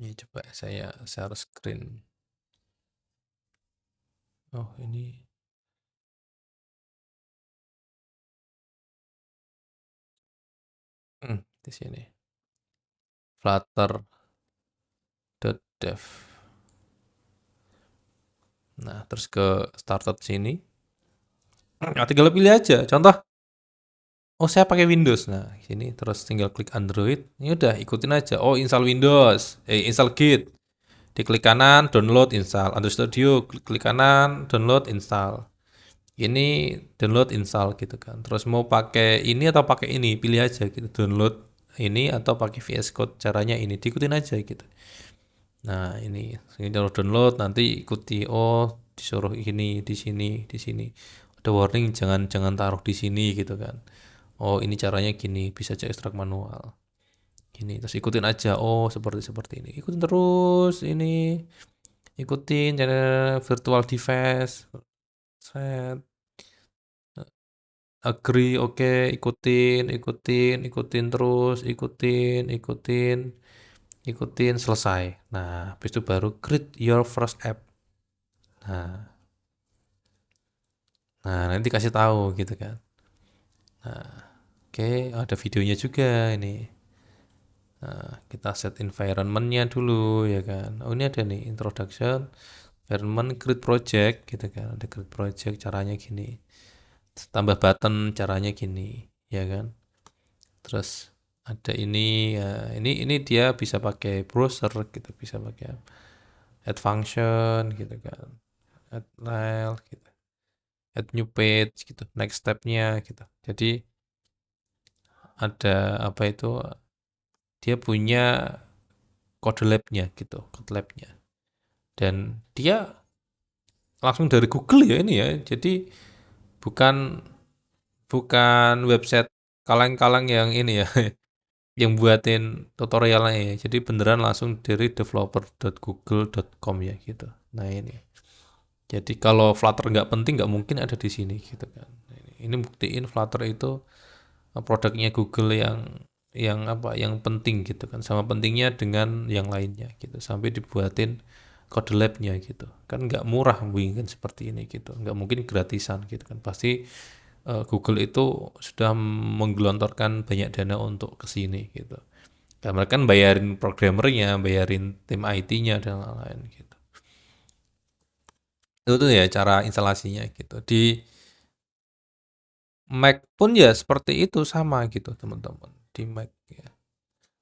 Ini coba saya share screen. Oh, ini. Di sini. Flutter.dev. Nah, terus ke startup sini. Nah, tinggal pilih aja. Contoh, oh saya pakai Windows. Nah, sini terus tinggal klik Android. Ini udah ikutin aja. Oh, install Windows. Install Git. Diklik kanan, download, install. Android Studio, klik kanan, download, install. Ini download, install gitu kan. Terus mau pakai ini atau pakai ini, pilih aja gitu. Download ini atau pakai VS Code, caranya ini. Diikutin aja gitu. Nah, ini kalau download nanti ikuti. Oh, disuruh ini di sini, di sini. Ada warning jangan jangan taruh di sini gitu kan. Oh, ini caranya gini, bisa aja ekstrak manual. Gini, terus ikutin aja. Oh, seperti seperti ini. Ikutin terus ini. Ikutin cara virtual device. Set, agree, oke, ikutin, ikutin, ikutin terus, ikutin, ikutin, ikutin, selesai. Nah, habis itu baru create your first app. Nah, nanti kasih tahu gitu kan. Oke, ada videonya juga ini. Nah, kita set environment-nya dulu ya kan. Oh, ini ada nih introduction, environment, create project gitu kan. Ada create project caranya gini. Tambah button caranya gini, ya kan. Terus ada ini ya, ini dia bisa pakai browser gitu, bisa pakai add function gitu kan. Add file gitu. Add new page gitu. Next step-nya gitu. Jadi ada apa itu, dia punya code lab-nya gitu, code lab-nya. Dan dia langsung dari Google ya ini ya. Jadi bukan bukan website kaleng-kaleng yang ini ya, yang buatin tutorialnya ya. Jadi beneran langsung dari developer.google.com ya gitu. Nah ini. Jadi kalau Flutter nggak penting nggak mungkin ada di sini gitu kan. Ini buktiin Flutter itu produknya Google yang apa yang penting gitu kan, sama pentingnya dengan yang lainnya gitu, sampai dibuatin code labnya gitu kan. Nggak murah bikin seperti ini gitu, nggak mungkin gratisan gitu kan. Pasti Google itu sudah menggelontorkan banyak dana untuk kesini gitu, karena kan bayarin programmernya, bayarin tim IT-nya dan lain-lain gitu. Itu tuh ya cara instalasinya gitu. Di Mac pun ya seperti itu, sama gitu teman-teman, di Mac ya.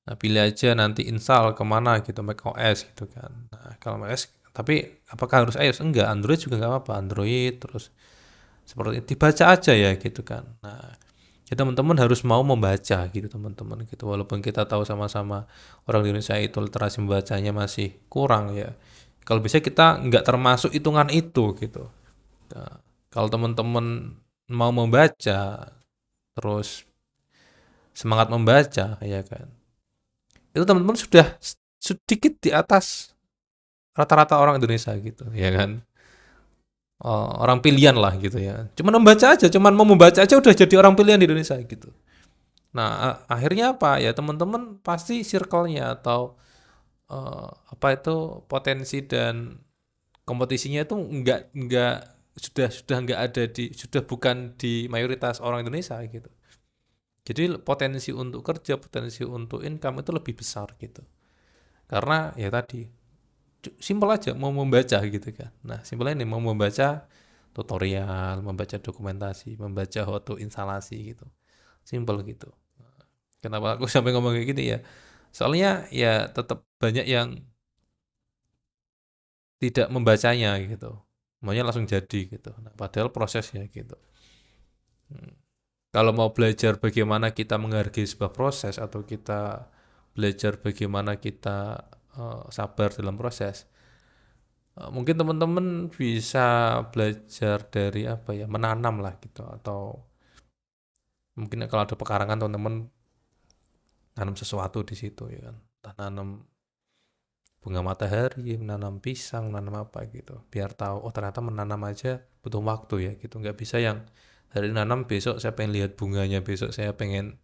Nah, pilih aja nanti install kemana gitu, Mac OS gitu kan. Nah, kalau Mac OS, tapi apakah harus iOS? Enggak, Android juga nggak apa-apa. Android terus seperti itu, dibaca aja ya gitu kan. Nah, ya teman-teman harus mau membaca gitu teman-teman gitu. Walaupun kita tahu sama-sama orang di Indonesia itu literasi membacanya masih kurang ya. Kalau bisa kita nggak termasuk hitungan itu gitu. Nah, kalau teman-teman mau membaca, terus semangat membaca ya kan, itu teman-teman sudah sedikit di atas rata-rata orang Indonesia gitu ya kan. Orang pilihan lah gitu ya, cuman membaca aja, cuman mau membaca aja udah jadi orang pilihan di Indonesia gitu. Nah, akhirnya apa ya, teman-teman pasti circle-nya atau apa itu potensi dan kompetisinya itu nggak sudah nggak ada di, sudah bukan di mayoritas orang Indonesia gitu. Jadi potensi untuk kerja, potensi untuk income itu lebih besar gitu. Karena ya tadi, simpel aja mau membaca gitu kan. Nah, simpelnya ini mau membaca tutorial, membaca dokumentasi, membaca how to instalasi gitu. Simpel gitu. Kenapa aku sampai ngomong kayak gini ya? Soalnya ya tetap banyak yang tidak membacanya gitu. Maunya langsung jadi gitu. Nah, padahal prosesnya gitu. Hmm. Kalau mau belajar bagaimana kita menghargai sebuah proses, atau kita belajar bagaimana kita sabar dalam proses, mungkin teman-teman bisa belajar dari apa ya, menanam lah gitu, atau mungkin kalau ada pekarangan teman-teman tanam sesuatu di situ ya kan. Entah nanam bunga matahari, menanam pisang, menanam apa gitu. Biar tahu, oh ternyata menanam aja butuh waktu ya gitu. Nggak bisa yang hari nanam besok saya pengen lihat bunganya, besok saya pengen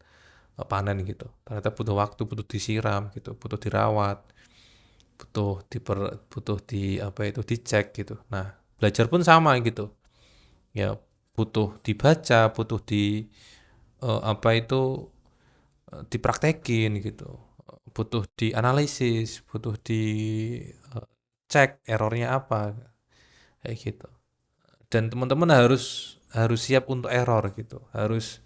panen gitu. Ternyata butuh waktu, butuh disiram gitu, butuh dirawat, butuh di apa itu dicek gitu. Nah, belajar pun sama gitu. Ya butuh dibaca, butuh di apa itu dipraktekin gitu. Butuh dianalisis, butuh di cek errornya apa kayak gitu. Dan teman-teman harus harus siap untuk error gitu. Harus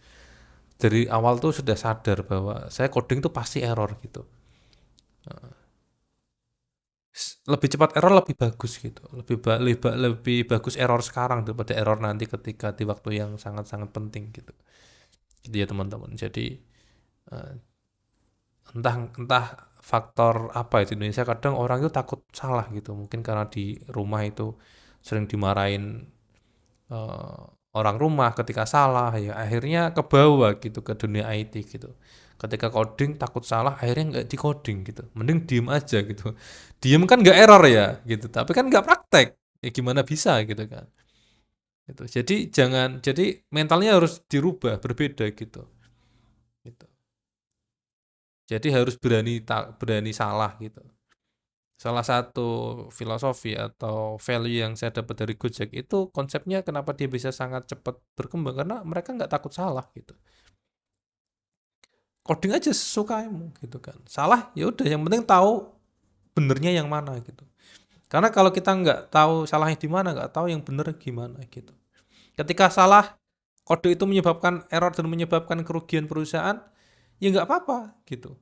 dari awal tuh sudah sadar bahwa saya coding tuh pasti error gitu. Lebih cepat error lebih bagus gitu. Lebih bagus error sekarang daripada error nanti ketika di waktu yang sangat-sangat penting gitu. Gitu ya teman-teman. Jadi eh, entah entah faktor apa itu Indonesia kadang orang itu takut salah gitu. Mungkin karena di rumah itu sering dimarahin eh, orang rumah ketika salah ya akhirnya kebawa gitu ke dunia IT gitu. Ketika coding takut salah akhirnya nggak di coding gitu, mending diem aja gitu. Diem kan nggak error ya gitu, tapi kan nggak praktek ya gimana bisa gitu kan gitu. Jadi mentalnya harus dirubah berbeda gitu gitu. Jadi harus berani salah gitu. Salah satu filosofi atau value yang saya dapat dari Gojek itu konsepnya kenapa dia bisa sangat cepat berkembang karena mereka nggak takut salah gitu. Coding aja sesukamu gitu kan. Salah ya udah yang penting tahu benernya yang mana gitu. Karena kalau kita nggak tahu salahnya di mana, nggak tahu yang bener gimana gitu. Ketika salah kode itu menyebabkan error dan menyebabkan kerugian perusahaan, ya nggak apa-apa gitu.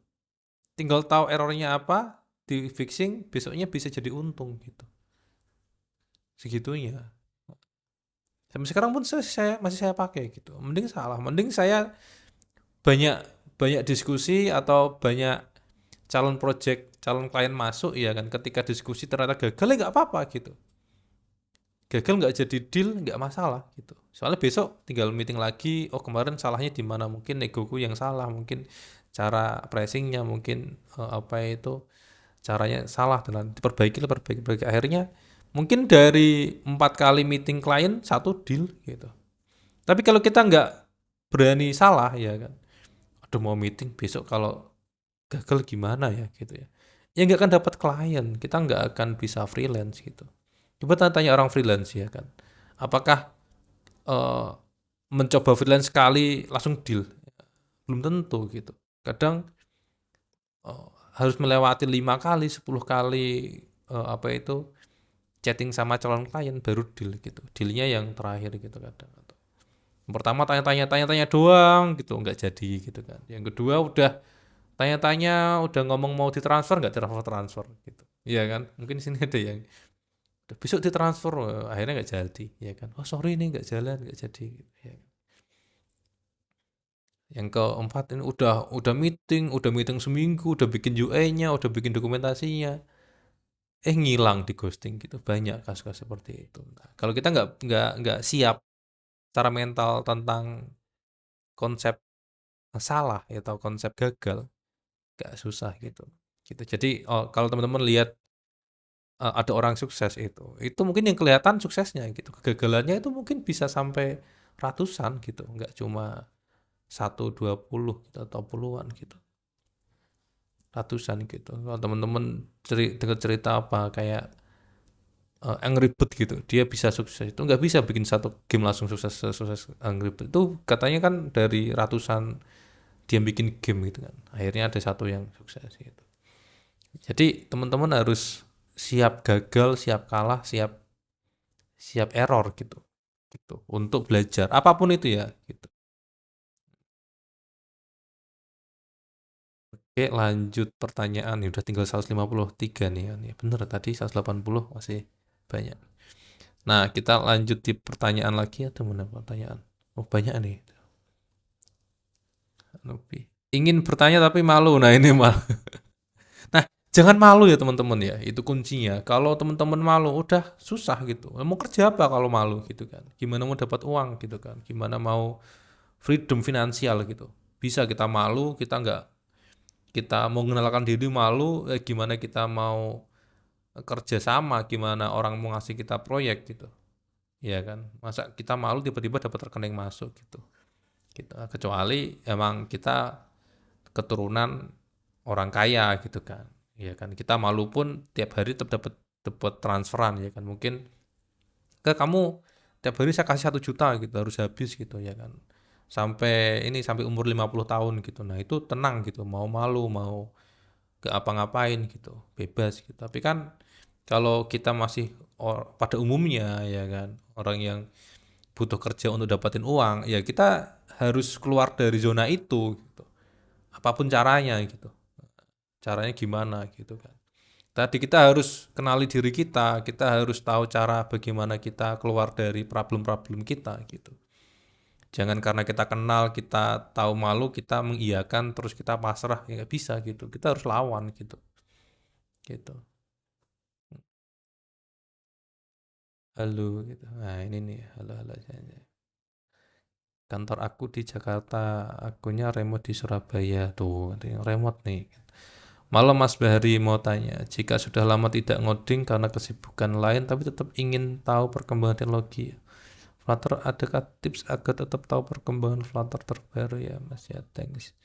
Tinggal tahu errornya apa, di fixing, besoknya bisa jadi untung gitu. Segitunya. Sampai sekarang pun masih saya pakai gitu. Mending salah, mending saya banyak banyak diskusi atau banyak calon project, calon klien masuk ya kan. Ketika diskusi ternyata gagal ya nggak apa-apa gitu. Gagal nggak jadi deal nggak masalah gitu. Soalnya besok tinggal meeting lagi. Oh kemarin salahnya di mana? Mungkin negoku yang salah, mungkin cara pricingnya, mungkin apa itu caranya salah dan diperbaiki. Akhirnya mungkin dari 4 kali meeting klien satu deal gitu. Tapi kalau kita nggak berani salah ya kan, aduh mau meeting besok kalau gagal gimana ya gitu ya. Ya nggak akan dapat klien, kita nggak akan bisa freelance gitu. Coba tanya orang freelance ya kan, apakah eh, mencoba freelance sekali langsung deal? Belum tentu gitu. Kadang harus melewati 5 kali, 10 kali apa itu chatting sama calon klien baru deal gitu. Dealnya yang terakhir gitu kadang. Yang pertama tanya-tanya doang gitu nggak jadi gitu kan. Yang kedua udah tanya-tanya udah ngomong mau ditransfer nggak transfer gitu. Iya kan? Mungkin di sini ada yang besok ditransfer akhirnya nggak jadi ya kan. Oh sorry ini nggak jalan nggak jadi gitu, ya. Yang keempat ini udah meeting seminggu, udah bikin UI-nya, udah bikin dokumentasinya, ngilang di ghosting gitu. Banyak kasus-kasus seperti itu. Nah, kalau kita nggak siap secara mental tentang konsep salah atau konsep gagal, nggak susah gitu. Gitu. Jadi kalau teman-teman lihat ada orang sukses itu mungkin yang kelihatan suksesnya gitu. Kegagalannya itu mungkin bisa sampai ratusan gitu, nggak cuma 1, 20 gitu, atau puluhan gitu. Ratusan gitu. Kalau teman-teman dengar cerita apa kayak Angry Bird gitu, dia bisa sukses itu nggak bisa bikin satu game langsung sukses Angry Bird itu katanya kan dari ratusan dia bikin game gitu kan. Akhirnya ada satu yang sukses gitu. Jadi teman-teman harus siap gagal, siap kalah, siap siap error gitu. Gitu. Untuk belajar apapun itu ya gitu. Oke, lanjut pertanyaan. Ini udah tinggal 153 nih kan. Ya, bener tadi 180 masih banyak. Nah, kita lanjut di pertanyaan lagi atau mana pertanyaan? Oh, banyak nih. Ingin bertanya tapi malu. Nah, ini malu. Nah, jangan malu ya teman-teman ya. Itu kuncinya. Kalau teman-teman malu udah susah gitu. Mau kerja apa kalau malu gitu kan? Gimana mau dapat uang gitu kan? Gimana mau freedom finansial gitu? Bisa kita malu, kita nggak kita mau mengenalkan diri malu, gimana kita mau kerja sama, gimana orang mau ngasih kita proyek gitu. Ya kan, masa kita malu tiba-tiba dapat rekening masuk gitu. Kita kecuali emang kita keturunan orang kaya gitu kan. Ya kan, kita malu pun tiap hari tetap dapat transferan ya kan. Mungkin kamu tiap hari saya kasih 1 juta gitu harus habis gitu ya kan. Sampai umur 50 tahun gitu. Nah, itu tenang gitu, mau malu, mau gak apa-ngapain gitu, bebas gitu. Tapi kan kalau kita masih pada umumnya ya kan, orang yang butuh kerja untuk dapatin uang, ya kita harus keluar dari zona itu gitu. Apapun caranya gitu. Caranya gimana gitu kan. Tadi kita harus kenali diri kita harus tahu cara bagaimana kita keluar dari problem-problem kita gitu. Jangan karena kita kenal, kita tahu malu, kita mengiyakan terus kita pasrah, ya nggak bisa gitu. Kita harus lawan gitu. Gitu. Halo gitu. Nah, ini nih, halo-halo aja. Kantor aku di Jakarta, akunya remote di Surabaya. Tuh, ada yang remote nih. Malam Mas Bahari mau tanya, jika sudah lama tidak ngoding karena kesibukan lain tapi tetap ingin tahu perkembangan teknologi Flutter, adakah tips agar tetap tahu perkembangan Flutter terbaru ya Mas ya, thanks.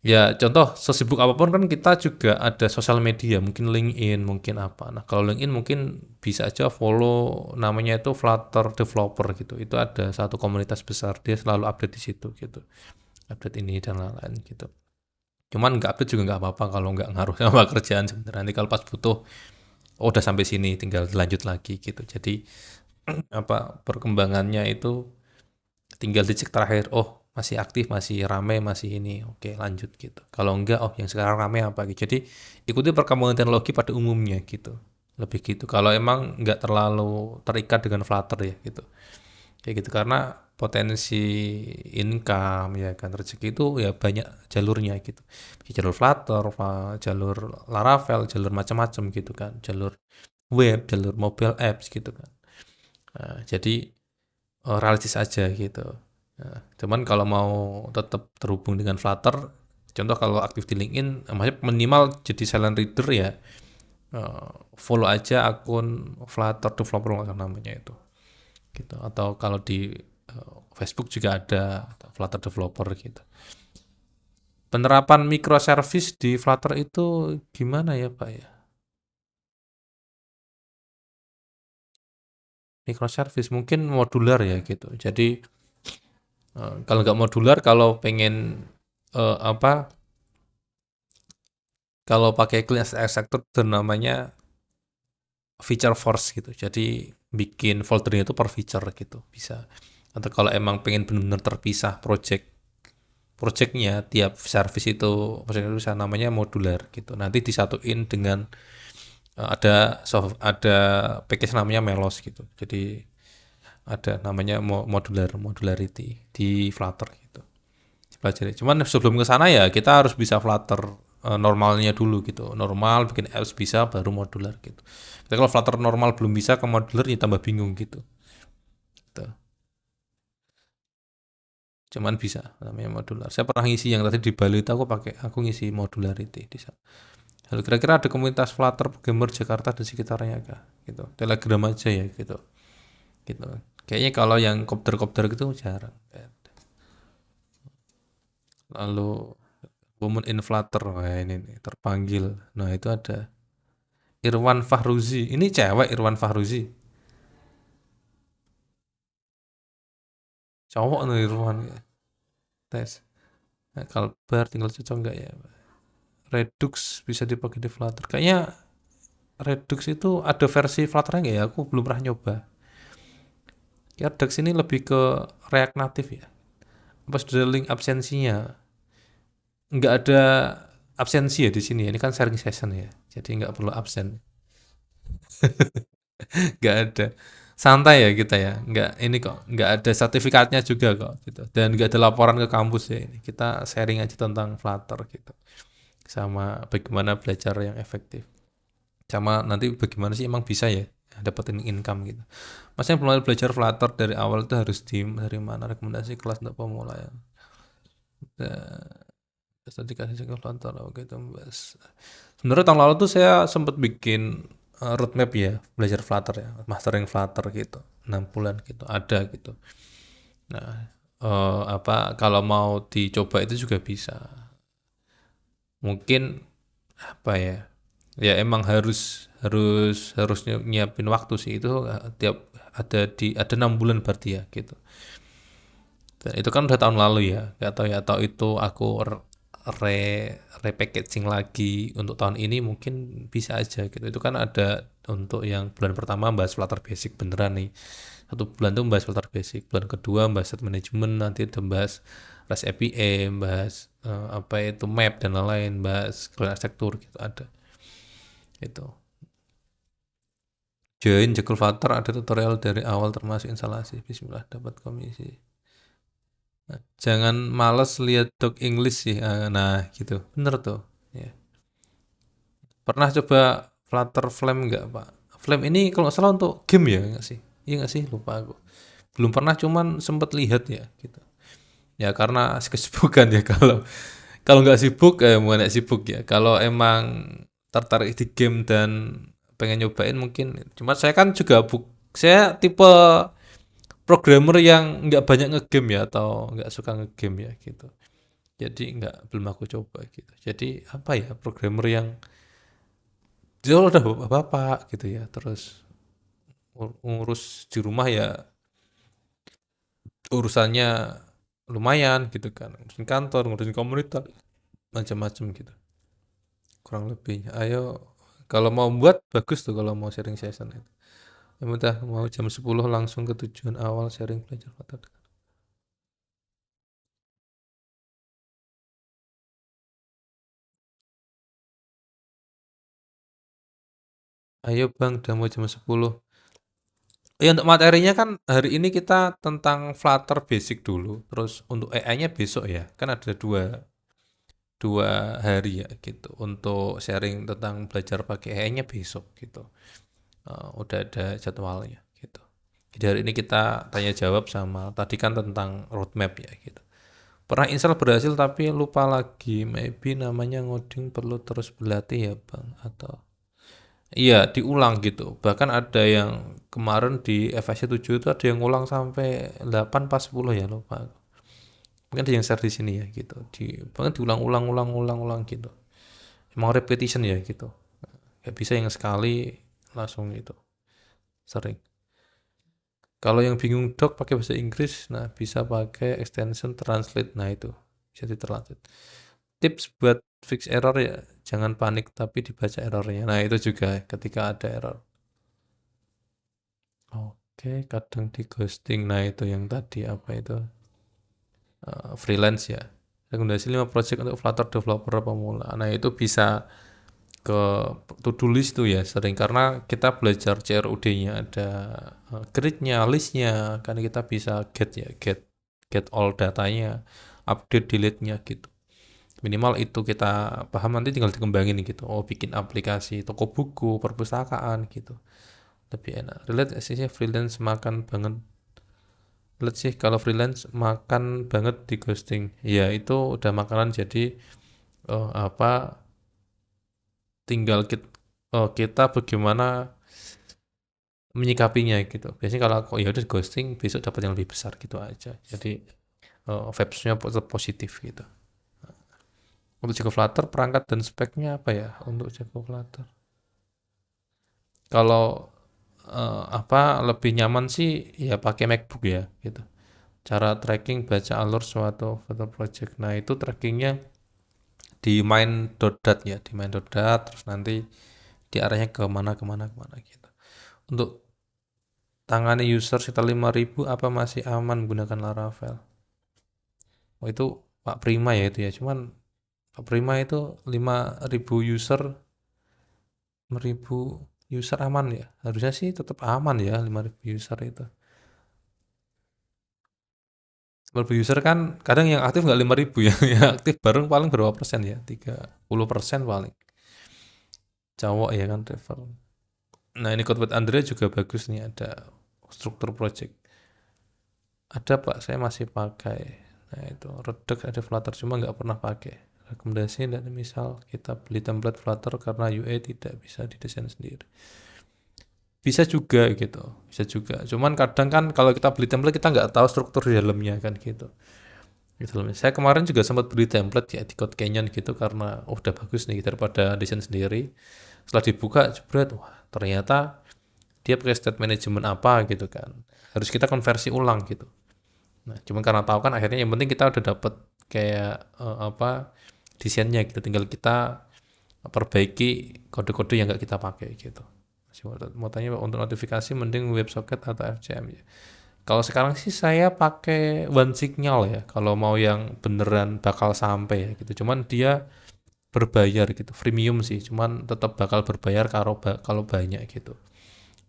Ya, contoh sesibuk apapun kan kita juga ada sosial media, mungkin LinkedIn, mungkin apa. Nah, kalau LinkedIn mungkin bisa aja follow namanya itu Flutter Developer gitu. Itu ada satu komunitas besar, dia selalu update di situ gitu. Update ini dan lain-lain gitu. Cuman nggak update juga nggak apa-apa kalau nggak ngaruh sama kerjaan sebenarnya. Nanti kalau pas butuh, oh udah sampai sini, tinggal lanjut lagi gitu. Jadi apa perkembangannya itu tinggal dicek terakhir, oh masih aktif, masih rame, masih ini, oke lanjut gitu. Kalau enggak, oh yang sekarang rame apa gitu. Jadi ikuti perkembangan teknologi pada umumnya gitu, lebih gitu. Kalau emang nggak terlalu terikat dengan Flutter ya gitu, kayak gitu. Karena potensi income ya kan, rezeki itu ya banyak jalurnya gitu. Jalur Flutter, jalur Laravel, jalur macam-macam gitu kan, jalur web, jalur mobile apps gitu kan. Nah, jadi realistis aja gitu. Nah, cuman kalau mau tetap terhubung dengan Flutter, contoh kalau aktif di LinkedIn, maksudnya minimal jadi silent reader ya, follow aja akun Flutter Developer namanya itu, gitu. Atau kalau di Facebook juga ada Flutter Developer gitu. Penerapan microservice di Flutter itu gimana ya Pak ya? Microservice mungkin modular ya gitu. Jadi kalau nggak modular, kalau pengen apa kalau pakai class extractor itu namanya feature force gitu. Jadi bikin foldernya itu per feature gitu bisa. Atau kalau emang pengen benar-benar terpisah projectnya tiap service itu project itu bisa namanya modular gitu. Nanti disatuin dengan ada package namanya Melos gitu. Jadi ada namanya modularity di Flutter gitu. Pelajari. Cuman sebelum ke sana ya kita harus bisa Flutter normalnya dulu gitu. Normal bikin apps bisa baru modular gitu. Tapi kalau Flutter normal belum bisa ke modular ya tambah bingung gitu. Gitu. Cuman bisa namanya modular. Saya pernah ngisi yang tadi di Bali itu aku ngisi modularity di sana. Lalu kira-kira ada komunitas Flutter gamer Jakarta dan sekitarnya kah? Gitu. Telegram aja ya gitu. Gitu. Kayaknya kalau yang kopdar-kopdar gitu jarang. Lalu Women in Flutter, wah ini nih, terpanggil. Nah itu ada Irwan Fahruzi. Ini cewek Irwan Fahruzi. Cowok nih Irwan. Ya. Tes. Nah, kalau bar tinggal cocok nggak ya? Redux bisa dipakai di Flutter. Kayaknya Redux itu ada versi Flutternya nggak ya? Aku belum pernah nyoba. Ya, Redux ini lebih ke React Native ya. Pas sudah link absensinya, nggak ada absensi ya di sini. Ini kan sharing session ya. Jadi nggak perlu absen. Nggak ada. Santai ya kita ya. Nggak ini kok. Nggak ada sertifikatnya juga kok. Gitu. Dan nggak ada laporan ke kampus ya ini. Kita sharing aja tentang Flutter gitu. Sama bagaimana belajar yang efektif. Sama nanti bagaimana sih emang bisa ya dapetin income gitu. Maksudnya mulai belajar Flutter dari awal itu harus dari mana rekomendasi kelas untuk pemula ya. Terus dikasih ke Flutter oke itu bahas. Sebenarnya tahun lalu tuh saya sempat bikin roadmap ya, belajar Flutter ya, mastering Flutter gitu, 6 bulan gitu, ada gitu. Nah, apa kalau mau dicoba itu juga bisa. Mungkin apa ya? Ya emang harus nyiapin waktu sih itu tiap ada 6 bulan berarti ya gitu. Dan itu kan udah tahun lalu ya. Gak tahu ya atau itu aku repackaging lagi untuk tahun ini mungkin bisa aja gitu. Itu kan ada untuk yang bulan pertama bahas Flutter Basic beneran nih. 1 bulan tuh bahas Flutter Basic, bulan kedua bahas set management, nanti itu bahas REST API, bahas apa itu map dan lain-lain, bahas arsitektur gitu ada. Itu. Join Jadwal Flutter ada tutorial dari awal termasuk instalasi. Bismillah dapat komisi. Nah, jangan males lihat doc English sih. Nah, gitu. Bener tuh. Ya. Pernah coba Flutter Flame nggak, Pak? Flame ini kalau nggak salah untuk game ya, nggak sih? Iya nggak sih? Lupa aku. Belum pernah, cuman sempet lihat ya, gitu. Ya karena kesibukan ya kalau kalau nggak sibuk, bukan nggak sibuk ya. Kalau emang tertarik di game dan pengen nyobain mungkin. Cuma saya kan juga saya tipe programmer yang nggak banyak ngegame ya atau nggak suka ngegame ya gitu. Jadi nggak belum aku coba gitu. Jadi apa ya programmer yang dia udah bapak gitu ya. Terus ngurus di rumah ya urusannya lumayan gitu kan. Ngurusin kantor, ngurusin komunitas, macam-macam gitu. Kurang lebih. Ayo kalau mau buat bagus tuh kalau mau sharing session itu. Ya udah mau jam 10 langsung ke tujuan awal sharing belajar Flutter. Ayo Bang, udah mau jam 10. Ya untuk materinya kan hari ini kita tentang Flutter basic dulu. Terus untuk AI-nya besok ya. Kan ada dua hari ya gitu. Untuk sharing tentang belajar pakai AI-nya besok gitu. Udah ada jadwalnya gitu. Jadi hari ini kita tanya jawab sama tadi kan tentang roadmap ya gitu. Pernah install berhasil tapi lupa lagi. Maybe namanya ngoding perlu terus berlatih ya Bang. Atau iya, diulang gitu. Bahkan ada yang kemarin di FSC 7 itu ada yang ngulang sampai 8 pas 10 ya lupa. Mungkin ada yang share di sini ya gitu. Bahkan diulang-ulang ulang-ulang gitu. Emang repetition ya gitu. Gak bisa yang sekali langsung gitu. Sering. Kalau yang bingung doc pakai bahasa Inggris, nah bisa pakai extension translate. Nah itu bisa ditranslate. Tips buat fix error ya, jangan panik tapi dibaca errornya. Nah itu juga ketika ada error. Oke, kadang di ghosting. Nah, itu yang tadi apa itu? Freelance ya. Rekomendasi 5 project untuk Flutter developer pemula. Nah, itu bisa ke to-do list tuh ya sering karena kita belajar CRUD-nya ada grid-nya, list-nya, kan kita bisa get all datanya, update delete-nya gitu. Minimal itu kita paham nanti tinggal dikembangin gitu. Oh, bikin aplikasi toko buku, perpustakaan gitu. Lebih enak. Relate sih freelance makan banget. Lihat sih kalau freelance makan banget di ghosting. Ya itu udah makanan jadi apa tinggal kita bagaimana menyikapinya gitu. Biasanya kalau aku ya udah ghosting besok dapat yang lebih besar gitu aja. Jadi vibes-nya tetap positif gitu. Untuk Jago Flutter perangkat dan speknya apa ya untuk Jago Flutter? Kalau apa lebih nyaman sih ya pakai MacBook ya gitu. Cara tracking baca alur suatu foto project. Nah itu trackingnya di main.dat ya, di main.dat terus nanti diarahnya ke mana kemana kemana gitu. Untuk tangani user sekitar 5.000 apa masih aman menggunakan Laravel? Oh itu Pak Prima ya itu ya, cuman Pak Prima itu 5.000 user, 5.000 user aman ya? Harusnya sih tetap aman ya 5.000 user itu. 5.000 user kan kadang yang aktif nggak 5.000 ya, yang aktif bareng paling berapa persen ya? 30% paling. Cowok ya kan refer. Nah ini code buat Andrea juga bagus nih ada struktur project. Ada Pak, saya masih pakai. Nah itu Redux ada Flutter cuma nggak pernah pakai. Rekomendasi dan misal kita beli template Flutter karena UI tidak bisa didesain sendiri. Bisa juga gitu, bisa juga. Cuman kadang kan kalau kita beli template kita nggak tahu struktur di dalamnya kan gitu. Gitu loh. Saya kemarin juga sempat beli template ya di Code Canyon gitu karena udah bagus nih daripada desain sendiri. Setelah dibuka, jebret, wah ternyata dia pakai state management apa gitu kan. Harus kita konversi ulang gitu. Nah, cuman karena tahu kan akhirnya yang penting kita udah dapet kayak desainnya gitu. Tinggal kita perbaiki kode-kode yang nggak kita pakai gitu. Masih mau tanya untuk notifikasi mending WebSocket atau FCM ya. Kalau sekarang sih saya pakai one signal ya. Kalau mau yang beneran bakal sampai ya gitu. Cuman dia berbayar gitu, freemium sih. Cuman tetap bakal berbayar kalau banyak gitu.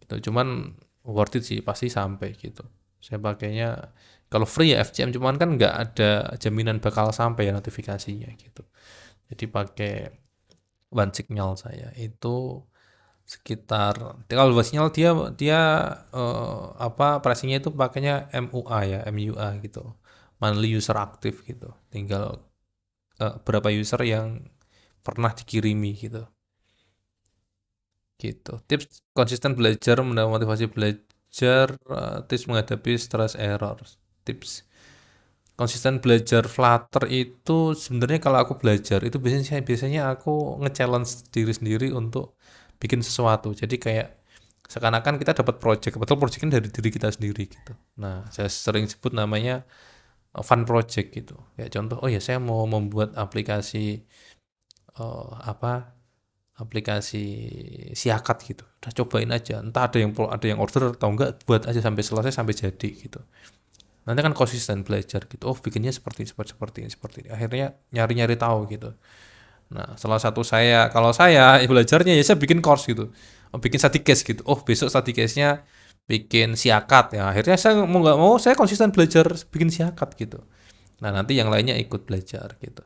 Gitu. Cuman worth it sih, pasti sampai gitu. Saya pakainya kalau free ya FCM, cuman kan nggak ada jaminan bakal sampai ya notifikasinya gitu. Jadi pakai one signal saya itu sekitar kalau dua sinyal dia dia pricingnya itu pakainya MUA ya MUA gitu, monthly user active gitu, tinggal berapa user yang pernah dikirimi gitu. Tips konsisten belajar mendapat motivasi belajar, tips menghadapi stress error. Tips konsisten belajar Flutter itu sebenarnya kalau aku belajar itu biasanya aku nge-challenge diri sendiri untuk bikin sesuatu. Jadi kayak seakan-akan kita dapat project, betul projectnya dari diri kita sendiri gitu. Nah, saya sering sebut namanya fun project gitu. Ya contoh, oh ya saya mau membuat aplikasi apa aplikasi siakat gitu. Udah cobain aja. Entah ada yang order atau enggak, buat aja sampai selesai sampai jadi gitu. Nanti kan konsisten belajar gitu. Oh, bikinnya seperti ini. Akhirnya nyari-nyari tahu gitu. Nah, salah satu kalau saya belajarnya ya saya bikin course gitu. Oh, bikin study case gitu. Oh, besok study case-nya bikin siakat ya. Akhirnya saya mau nggak mau saya konsisten belajar bikin siakat gitu. Nah, nanti yang lainnya ikut belajar gitu.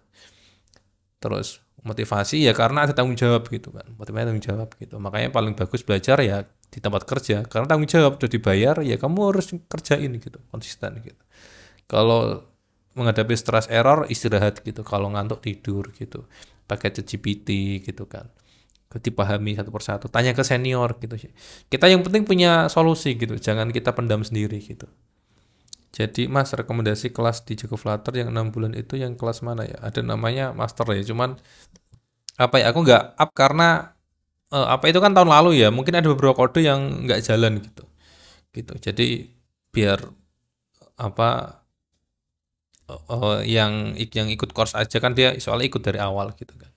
Terus motivasi ya karena ada tanggung jawab gitu kan. Motivasi tanggung jawab gitu. Makanya paling bagus belajar ya di tempat kerja karena tanggung jawab udah dibayar ya kamu harus kerjain gitu, konsisten gitu. Kalau menghadapi stress error istirahat gitu, kalau ngantuk tidur gitu. Pakai ChatGPT gitu kan. Dipahami satu persatu, tanya ke senior gitu. Kita yang penting punya solusi gitu, jangan kita pendam sendiri gitu. Jadi Mas rekomendasi kelas di Joko Flutter yang 6 bulan itu yang kelas mana ya? Ada namanya master ya, cuman apa ya aku nggak up karena itu kan tahun lalu ya, mungkin ada beberapa kode yang nggak jalan gitu. Gitu. Jadi biar apa yang ikut course aja kan dia soalnya ikut dari awal gitu kan.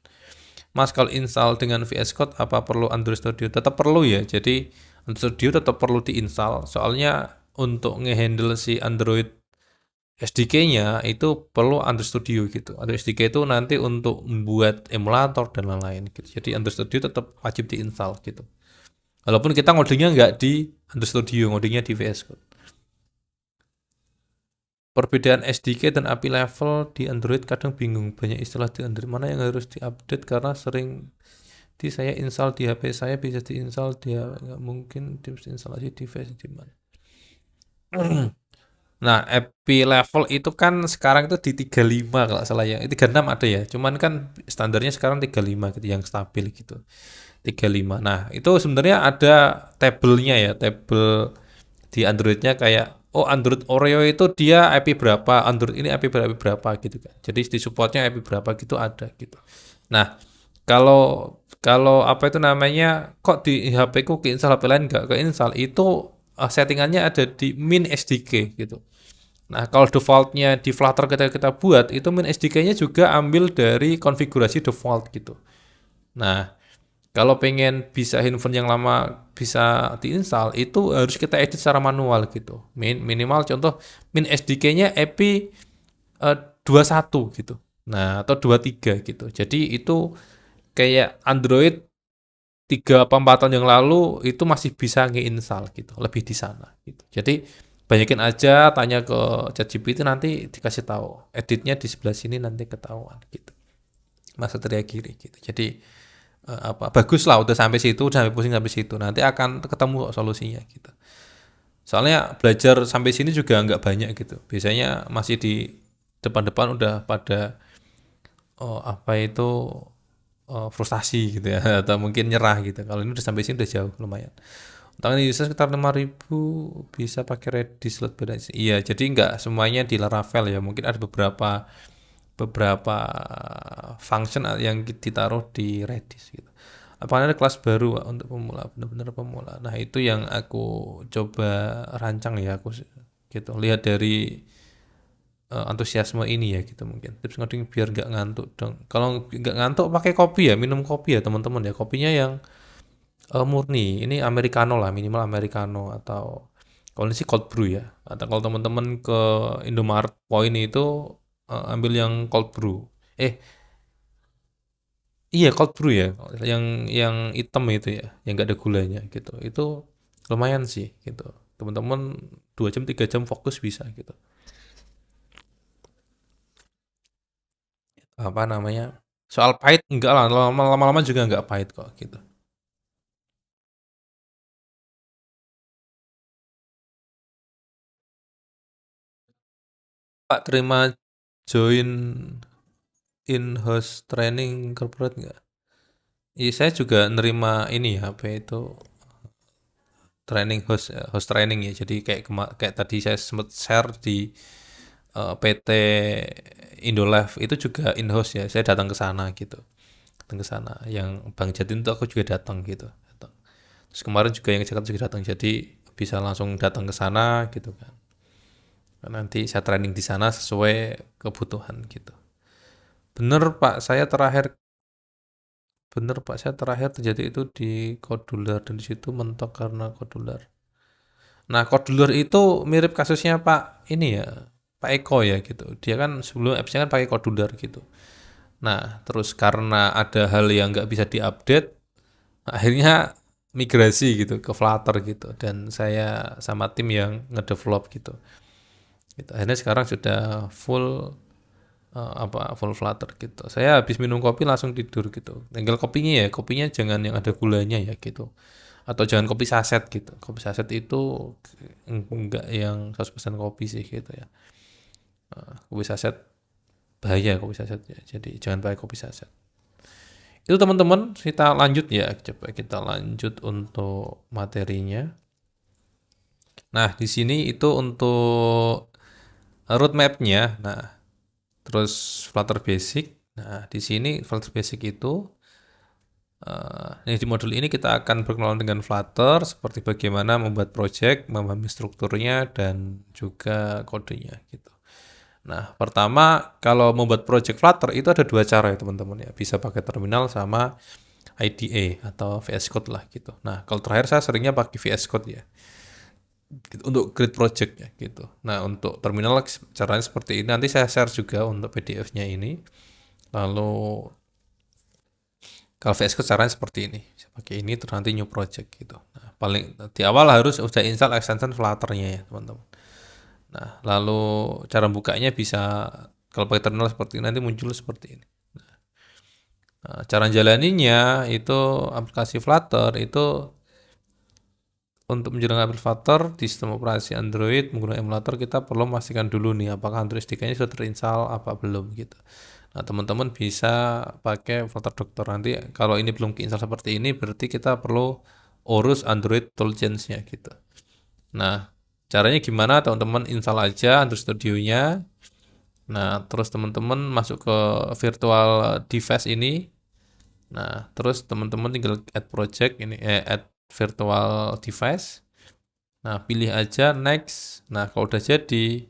Mas kalau install dengan VS Code apa perlu Android Studio? Tetap perlu ya. Jadi Android Studio tetap perlu diinstal. Soalnya untuk ngehandle si Android SDK-nya itu perlu Android Studio gitu. Android SDK itu nanti untuk membuat emulator dan lain-lain gitu. Jadi Android Studio tetap wajib diinstal gitu. Walaupun kita ngodingnya nggak di Android Studio, ngodingnya di VS Code. Perbedaan SDK dan API level di Android kadang bingung. Banyak istilah di Android mana yang harus diupdate karena sering saya install di HP saya bisa diinstal dia nggak mungkin tips instalasi device di mana. Nah, API level itu kan sekarang itu di 35 kalau salah ya. 36 ada ya. Cuman kan standarnya sekarang 35 gitu yang stabil gitu. 35. Nah, itu sebenarnya ada tabelnya ya, tabel di Androidnya kayak oh Android Oreo itu dia IP berapa, Android ini IP berapa gitu kan. Jadi di supportnya IP berapa gitu ada gitu. Nah, kalau kalau apa itu namanya kok di HP ku keinstal HP lain nggak keinstal itu settingannya ada di min SDK gitu. Nah, kalau defaultnya di Flutter kita buat itu min SDK-nya juga ambil dari konfigurasi default gitu. Nah, kalau pengen bisa handphone yang lama bisa diinstal itu harus kita edit secara manual gitu. Minimal contoh min SDK-nya EP 21 gitu. Nah, atau 23 gitu. Jadi itu kayak Android 3 apa 4 tahun yang lalu itu masih bisa nge-install gitu, lebih di sana gitu. Jadi banyakin aja tanya ke ChatGPT nanti dikasih tahu. Editnya di sebelah sini nanti ketahuan gitu. Masa teriak kiri gitu. Jadi bagus lah udah sampai situ, udah sampai pusing sampai situ. Nanti akan ketemu solusinya gitu. Soalnya belajar sampai sini juga nggak banyak gitu. Biasanya masih di depan-depan udah pada apa itu frustasi gitu ya atau mungkin nyerah gitu. Kalau ini udah sampai sini udah jauh lumayan. Tangan user sekitar 5.000 bisa pakai Redis slot beda. Iya, jadi nggak semuanya di Laravel ya. Mungkin ada beberapa beberapa function yang ditaruh di Redis gitu. Apakah ada kelas baru Pak, untuk pemula, benar-benar pemula. Nah, itu yang aku coba rancang ya aku gitu. Lihat dari antusiasme ini ya gitu mungkin. Tips ngoding biar nggak ngantuk dong. Kalau nggak ngantuk pakai kopi ya, minum kopi ya teman-teman ya. Kopinya yang murni. Ini americano lah, minimal americano atau kalau ini sih cold brew ya. Atau kalau teman-teman ke Indomaret Point itu ambil yang cold brew. Eh, iya cold brew ya, yang hitam itu ya, yang nggak ada gulanya gitu. Itu lumayan sih gitu. Teman-teman 2 jam 3 jam fokus bisa gitu. Apa namanya? Soal pahit enggak lah, lama-lama juga enggak pahit kok gitu. Pak terima join in-house training corporate enggak? Iya, saya juga nerima ini ya, apa itu training host training ya. Jadi kayak tadi saya sempat share di PT Indolife itu juga in-house ya. Saya datang ke sana gitu. Datang ke sana. Yang Bang Jatin itu aku juga datang gitu. Datang. Terus kemarin juga yang Jakarta juga datang. Jadi bisa langsung datang ke sana gitu kan. Nanti saya training di sana sesuai kebutuhan gitu. Bener Pak, saya terakhir terjadi itu di Kodular dan di situ mentok karena Kodular. Nah, Kodular itu mirip kasusnya Pak ini ya, Pak Eko ya gitu. Dia kan sebelum apps-nya kan pakai Kodular gitu. Nah, terus karena ada hal yang nggak bisa diupdate, akhirnya migrasi gitu ke Flutter gitu. Dan saya sama tim yang ngedevelop gitu. Gitu. Akhirnya sekarang sudah full Flutter gitu. Saya habis minum kopi langsung tidur gitu. Tinggal kopinya ya, kopinya jangan yang ada gulanya ya gitu. Atau jangan kopi saset gitu. Kopi saset itu enggak yang 100% kopi sih gitu ya. Kopi saset bahaya kopi saset ya. Jadi jangan pakai kopi saset. Itu teman-teman, kita lanjut ya. Coba kita lanjut untuk materinya. Nah, di sini itu untuk roadmap-nya. Nah, terus Flutter Basic. Nah, di sini Flutter Basic itu di modul ini kita akan berkenalan dengan Flutter, seperti bagaimana membuat project, memahami strukturnya, dan juga kodenya gitu. Nah, pertama kalau membuat project Flutter itu ada dua cara ya teman-teman ya. Bisa pakai terminal sama IDE atau VS Code lah gitu. Nah, kalau terakhir saya seringnya pakai VS Code ya. Gitu, untuk create project ya gitu. Nah, untuk terminal caranya seperti ini. Nanti saya share juga untuk PDF-nya ini. Lalu kalau VS Code caranya seperti ini. Saya pakai ini terus nanti new project gitu. Nah, paling di awal harus udah install extension Flutter-nya ya, teman-teman. Nah, lalu cara bukanya bisa kalau pakai terminal seperti ini nanti muncul seperti ini. Nah, cara jalaninya itu aplikasi Flutter itu untuk menjalankan aplikasi Flutter di sistem operasi Android menggunakan emulator kita perlu memastikan dulu nih apakah Android SDK-nya sudah terinstall apa belum gitu. Nah, teman-teman bisa pakai Flutter Doctor nanti kalau ini belum keinstall seperti ini berarti kita perlu urus Android toolchains-nya gitu. Nah, caranya gimana? Teman-teman install aja Android Studio-nya. Nah, terus teman-teman masuk ke virtual device ini. Nah, terus teman-teman tinggal add project ini add virtual device. Nah, pilih aja next. Nah, kalau udah jadi,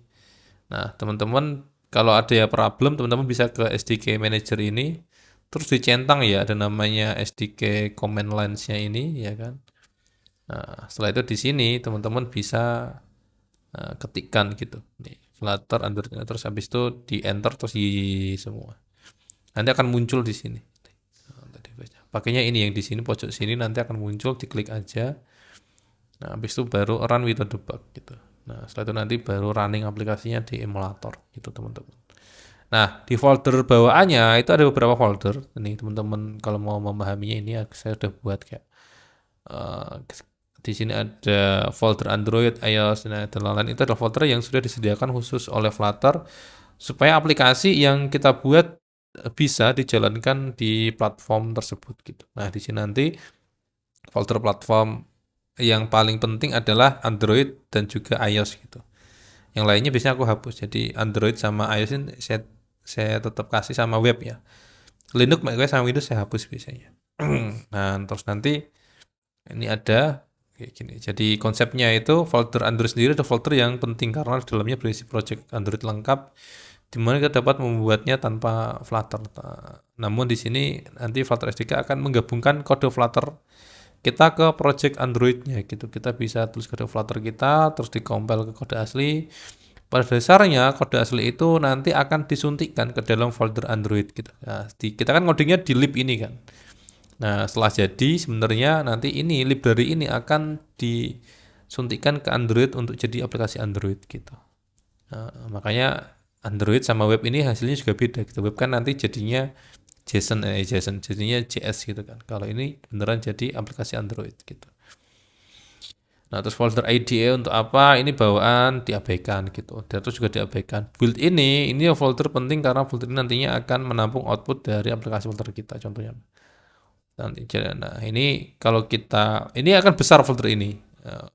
nah teman-teman kalau ada ya problem, teman-teman bisa ke SDK Manager ini, terus dicentang ya ada namanya SDK Command Lines-nya ini, ya kan. Nah, setelah itu di sini teman-teman bisa ketikkan gitu. Nih, Flutter Android terus habis itu di enter terus di semua. Nanti akan muncul di sini. Nah, pakainya ini yang di sini pojok sini nanti akan muncul, diklik aja. Nah, habis itu baru run without debug gitu. Nah, setelah itu nanti baru running aplikasinya di emulator gitu teman-teman. Nah, di folder bawaannya itu ada beberapa folder. Ini teman-teman kalau mau memahaminya ini saya udah buat kayak eh, di sini ada folder Android, iOS, dan lain-lain. Itu adalah folder yang sudah disediakan khusus oleh Flutter supaya aplikasi yang kita buat bisa dijalankan di platform tersebut gitu. Nah, di sini nanti folder platform yang paling penting adalah Android dan juga iOS gitu. Yang lainnya biasanya aku hapus. Jadi Android sama iOS ini saya tetap kasih sama web ya. Linux, macOS sama Windows saya hapus biasanya. Nah, terus nanti ini ada kayak gini. Jadi konsepnya itu folder Android sendiri ada folder yang penting karena di dalamnya berisi project Android lengkap di mana kita dapat membuatnya tanpa Flutter. Namun di sini nanti Flutter SDK akan menggabungkan kode Flutter kita ke project Android-nya gitu. Kita bisa tulis kode Flutter kita terus dikompil ke kode asli. Pada dasarnya kode asli itu nanti akan disuntikkan ke dalam folder Android gitu. Nah, kita kan ngodingnya di lib ini kan. Nah, setelah jadi sebenarnya nanti ini library ini akan disuntikkan ke Android untuk jadi aplikasi Android gitu. Nah, makanya Android sama web ini hasilnya juga beda gitu. Web kan nanti jadinya JSON jadinya JS gitu kan. Kalau ini beneran jadi aplikasi Android gitu. Nah, terus folder IDE untuk apa? Ini bawaan diabaikan gitu. Dan terus juga diabaikan. Build ini folder penting karena folder ini nantinya akan menampung output dari aplikasi folder kita contohnya. Nanti, nah ini kalau kita, ini akan besar folder ini,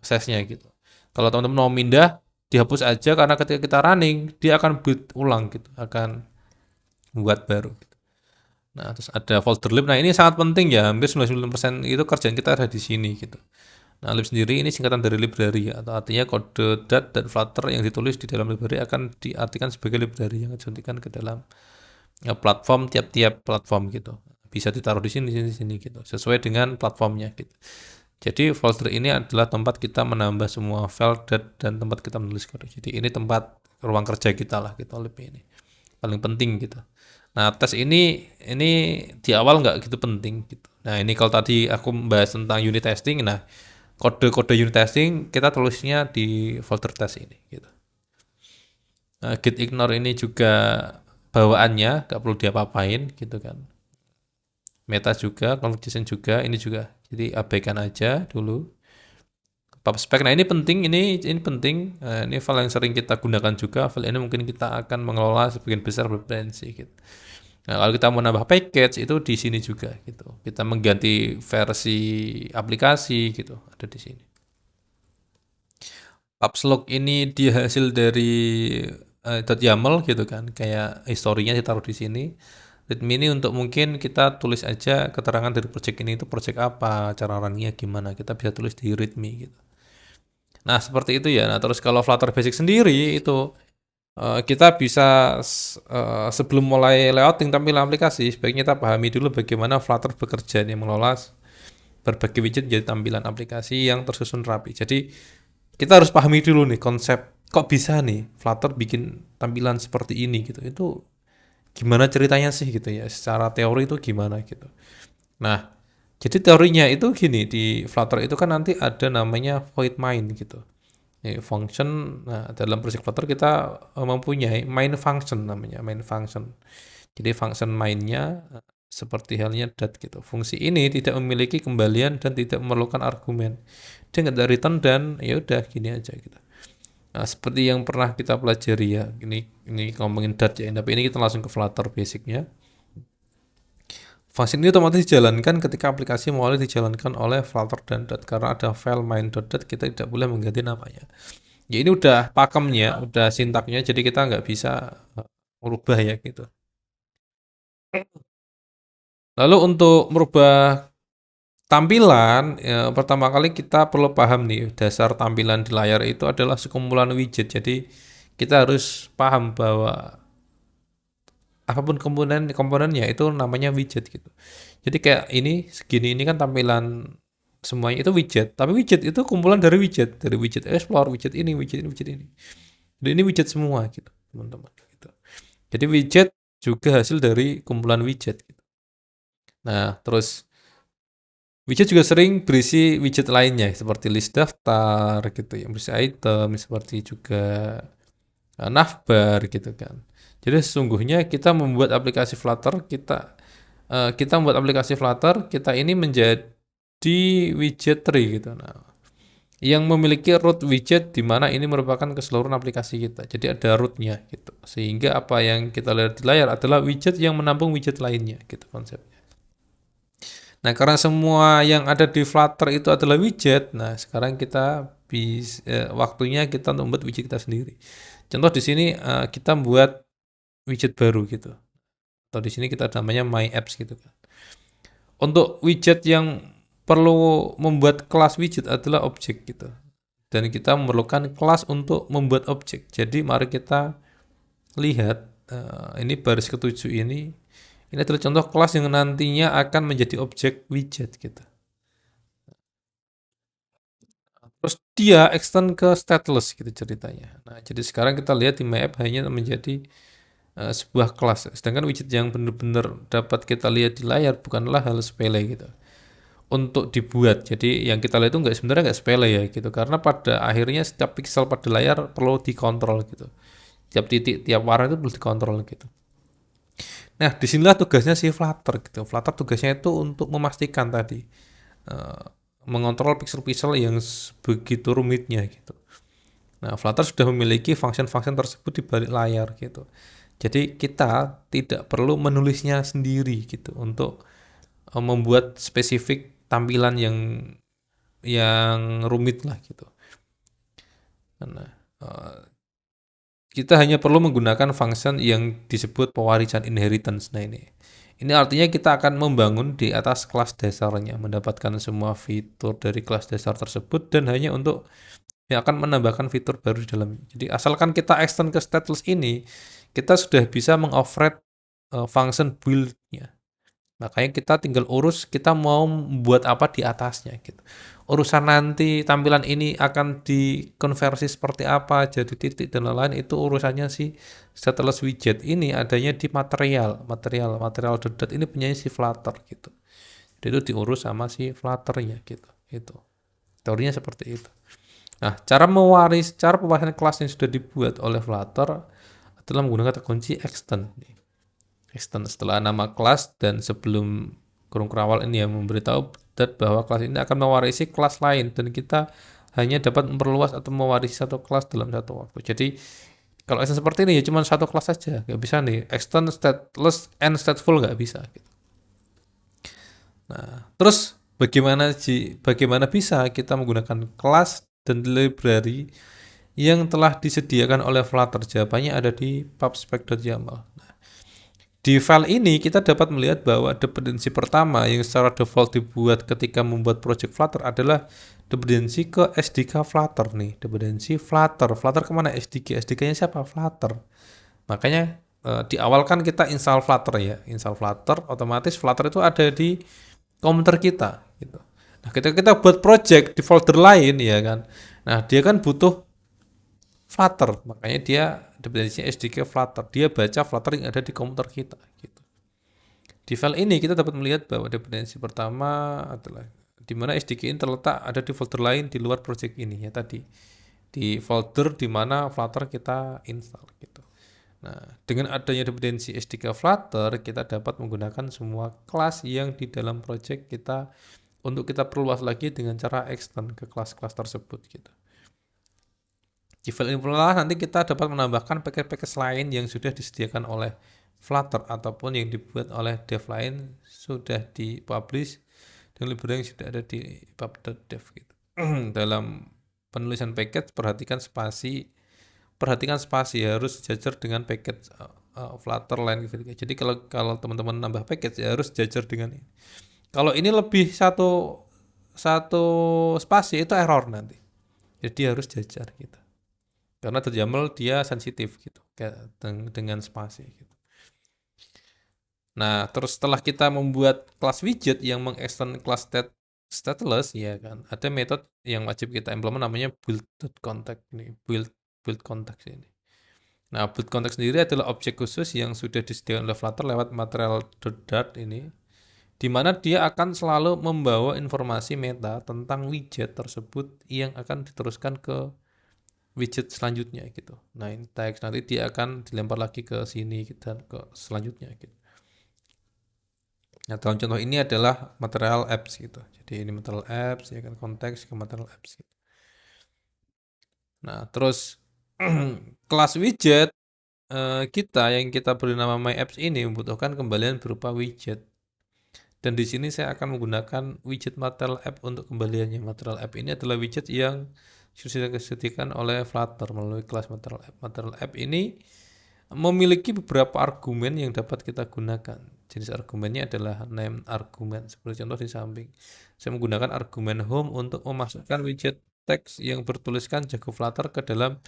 size-nya gitu. Kalau teman-teman mau pindah, dihapus aja karena ketika kita running, dia akan build ulang gitu, akan buat baru. Gitu. Nah, terus ada folder lib. Nah, ini sangat penting ya, hampir 99% itu kerjaan kita ada di sini gitu. Nah, lib sendiri ini singkatan dari library atau artinya kode dat dan flutter yang ditulis di dalam library akan diartikan sebagai library yang disuntikan ke dalam platform tiap-tiap platform gitu. Bisa ditaruh di sini gitu, sesuai dengan platformnya gitu. Jadi folder ini adalah tempat kita menambah semua file dan tempat kita menulis kode. Jadi ini tempat ruang kerja kita lah gitu, lebih ini paling penting gitu. Nah, tes ini di awal nggak gitu penting gitu. Nah, ini kalau tadi aku membahas tentang unit testing, nah kode-kode unit testing kita tulisnya di folder test ini gitu. Nah, git ignore ini juga bawaannya nggak perlu diapa-apain gitu kan. Meta juga, conversation juga, ini juga. Jadi abaikan aja dulu. Pub spec, nah ini penting, ini penting. Nah, ini file yang sering kita gunakan juga. File ini mungkin kita akan mengelola sebagian besar preferensi gitu. Nah, kalau kita mau nambah package itu di sini juga gitu. Kita mengganti versi aplikasi gitu, ada di sini. Pubslog ini dia hasil dari .yaml gitu kan, kayak historinya ditaruh di sini. Readme ini untuk mungkin kita tulis aja keterangan dari project ini itu project apa, cara running-nya gimana, kita bisa tulis di readme gitu. Nah, seperti itu ya. Nah, terus kalau Flutter Basic sendiri itu kita bisa sebelum mulai layouting tampilan aplikasi, sebaiknya kita pahami dulu bagaimana Flutter bekerja nih mengelola berbagai widget menjadi tampilan aplikasi yang tersusun rapi. Jadi kita harus pahami dulu nih konsep kok bisa nih Flutter bikin tampilan seperti ini gitu. Itu gimana ceritanya sih gitu ya, secara teori itu gimana gitu. Nah, jadi teorinya itu gini, di Flutter itu kan nanti ada namanya void main gitu. Function, nah dalam project Flutter kita mempunyai main function namanya, main function. Jadi function mainnya seperti halnya dat gitu. Fungsi ini tidak memiliki kembalian dan tidak memerlukan argumen. Dia nggak ada return dan ya udah gini aja gitu. Nah, seperti yang pernah kita pelajari ya, ini ngomongin dat ya, tapi ini kita langsung ke Flutter basicnya. Fungsi ini otomatis dijalankan ketika aplikasi mulai dijalankan oleh Flutter dan dot karena ada file main.dat kita tidak boleh mengganti namanya. Ya ini udah pakemnya, udah sintaknya, jadi kita nggak bisa merubah ya gitu. Lalu untuk merubah tampilan, ya, pertama kali kita perlu paham nih, dasar tampilan di layar itu adalah sekumpulan widget. Jadi kita harus paham bahwa apapun komponennya itu namanya widget gitu. Jadi kayak ini segini ini kan tampilan semuanya itu widget, tapi widget itu kumpulan dari widget explore, widget ini, widget ini, widget ini. Dan ini widget semua gitu, teman-teman gitu. Jadi widget juga hasil dari kumpulan widget gitu. Nah, terus widget juga sering berisi widget lainnya seperti list daftar gitu yang berisi item, seperti juga navbar gitu kan. Jadi sesungguhnya kita membuat aplikasi Flutter, kita membuat aplikasi Flutter, kita ini menjadi widget tree gitu. Nah, yang memiliki root widget di mana ini merupakan keseluruhan aplikasi kita. Jadi ada rootnya gitu. Sehingga apa yang kita lihat di layar adalah widget yang menampung widget lainnya gitu konsepnya. Nah, karena semua yang ada di Flutter itu adalah widget, nah sekarang kita waktunya kita untuk membuat widget kita sendiri. Contoh di sini kita buat widget baru gitu. Atau di sini kita namanya My Apps gitu kan. Untuk widget yang perlu membuat kelas widget adalah objek gitu. Dan kita memerlukan kelas untuk membuat objek. Jadi mari kita lihat ini baris ketujuh ini. Ini adalah contoh kelas yang nantinya akan menjadi objek widget gitu. Terus dia extend ke stateless gitu ceritanya. Nah, jadi sekarang kita lihat di map hanya menjadi sebuah kelas. Sedangkan widget yang benar-benar dapat kita lihat di layar bukanlah hal sepele gitu. Untuk dibuat. Jadi yang kita lihat itu sebenarnya nggak sepele ya gitu. Karena pada akhirnya setiap pixel pada layar perlu dikontrol gitu. Tiap titik, tiap warna itu perlu dikontrol gitu. Nah, disinilah tugasnya si Flutter gitu. Flutter tugasnya itu untuk memastikan tadi eh, mengontrol pixel-pixel yang begitu rumitnya gitu. Nah, Flutter sudah memiliki function-function tersebut di balik layar gitu. Jadi kita tidak perlu menulisnya sendiri gitu untuk membuat spesifik tampilan yang rumit lah gitu. Nah, kita hanya perlu menggunakan function yang disebut pewarisan inheritance. Nah ini artinya kita akan membangun di atas kelas dasarnya, mendapatkan semua fitur dari kelas dasar tersebut dan hanya untuk yang akan menambahkan fitur baru di dalamnya. Jadi asalkan kita extend ke stateless ini, kita sudah bisa mengoverride function build-nya. Makanya kita tinggal urus kita mau buat apa di atasnya gitu. Urusan nanti tampilan ini akan dikonversi seperti apa jadi titik dan lain-lain itu urusannya si stateless widget ini adanya di material dot ini punya si Flutter gitu. Jadi itu diurus sama si Flutternya gitu. Itu. Teorinya seperti itu. Nah, cara pewarisan kelas yang sudah dibuat oleh Flutter adalah menggunakan kata kunci extend. Extend setelah nama kelas dan sebelum kurung kerawal ini yang memberitahu bahwa kelas ini akan mewarisi kelas lain dan kita hanya dapat memperluas atau mewarisi satu kelas dalam satu waktu. Jadi kalau extend seperti ini ya cuma satu kelas saja, nggak bisa nih extend stateless and stateful nggak bisa. Gitu. Nah, terus bagaimana bisa kita menggunakan kelas dan library yang telah disediakan oleh Flutter? Jawabannya ada di pubspec.yaml. Di file ini kita dapat melihat bahwa dependensi pertama yang secara default dibuat ketika membuat project Flutter adalah dependensi ke SDK Flutter nih. Dependensi Flutter. Flutter kemana SDK? SDK-nya siapa? Flutter. Makanya di awal kan kita install Flutter ya. Install Flutter, otomatis Flutter itu ada di komputer kita. Gitu. Nah ketika kita buat project di folder lain ya kan. Nah dia kan butuh Flutter. Makanya dia dependensinya SDK Flutter. Dia baca Flutter yang ada di komputer kita. Gitu. Di file ini kita dapat melihat bahwa dependensi pertama adalah di mana SDK ini terletak ada di folder lain di luar project ini ya tadi. Di folder di mana Flutter kita install gitu. Nah, dengan adanya dependensi SDK Flutter, kita dapat menggunakan semua kelas yang di dalam project kita untuk kita perluas lagi dengan cara extend ke kelas-kelas tersebut gitu. Di file ini pula nanti kita dapat menambahkan package-package lain yang sudah disediakan oleh Flutter ataupun yang dibuat oleh dev lain sudah dipublish dan library yang sudah ada di pub.dev gitu. Dalam penulisan package perhatikan spasi harus sejajar dengan package Flutter lain gitu. Jadi kalau teman-teman nambah package ya harus sejajar dengan ini. Kalau ini lebih satu satu spasi itu error nanti. Jadi harus jajar gitu. Karena YAML dia sensitif gitu dengan spasi gitu. Nah, terus setelah kita membuat kelas widget yang mengextend kelas stateless ya kan, ada metode yang wajib kita implement namanya build.context ini, build context ini. Nah, build context sendiri adalah objek khusus yang sudah disediakan oleh Flutter lewat material.dart ini, di mana dia akan selalu membawa informasi meta tentang widget tersebut yang akan diteruskan ke widget selanjutnya gitu. Nah, ini teks nanti dia akan dilempar lagi ke sini dan ke selanjutnya gitu. Nah, dalam contoh ini adalah material apps gitu. Jadi ini material apps ya kan konteks ke material apps gitu. Nah, terus kelas widget kita yang kita beri nama my apps ini membutuhkan kembalian berupa widget. Dan di sini saya akan menggunakan widget material app untuk kembaliannya. Material app ini adalah widget yang sudah disediakan oleh Flutter melalui kelas material app. Material app ini memiliki beberapa argumen yang dapat kita gunakan. Jenis argumennya adalah name argumen. Seperti contoh di samping. Saya menggunakan argumen home untuk memasukkan widget teks yang bertuliskan jago Flutter ke dalam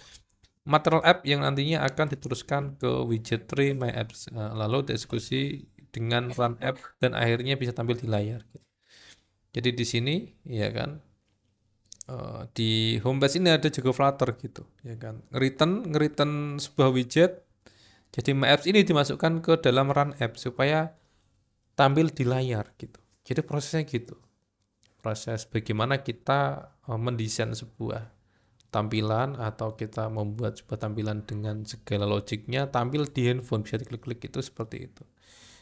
material app yang nantinya akan diteruskan ke widget tree my apps. Lalu dieksekusi dengan run app dan akhirnya bisa tampil di layar. Jadi di sini ya kan di homepage ini ada jago Flutter gitu ya kan. Ngeriten sebuah widget. Jadi my apps ini dimasukkan ke dalam run app supaya tampil di layar gitu. Jadi prosesnya gitu. Proses bagaimana kita mendesain sebuah tampilan atau kita membuat sebuah tampilan dengan segala logiknya tampil di handphone bisa diklik-klik itu seperti itu.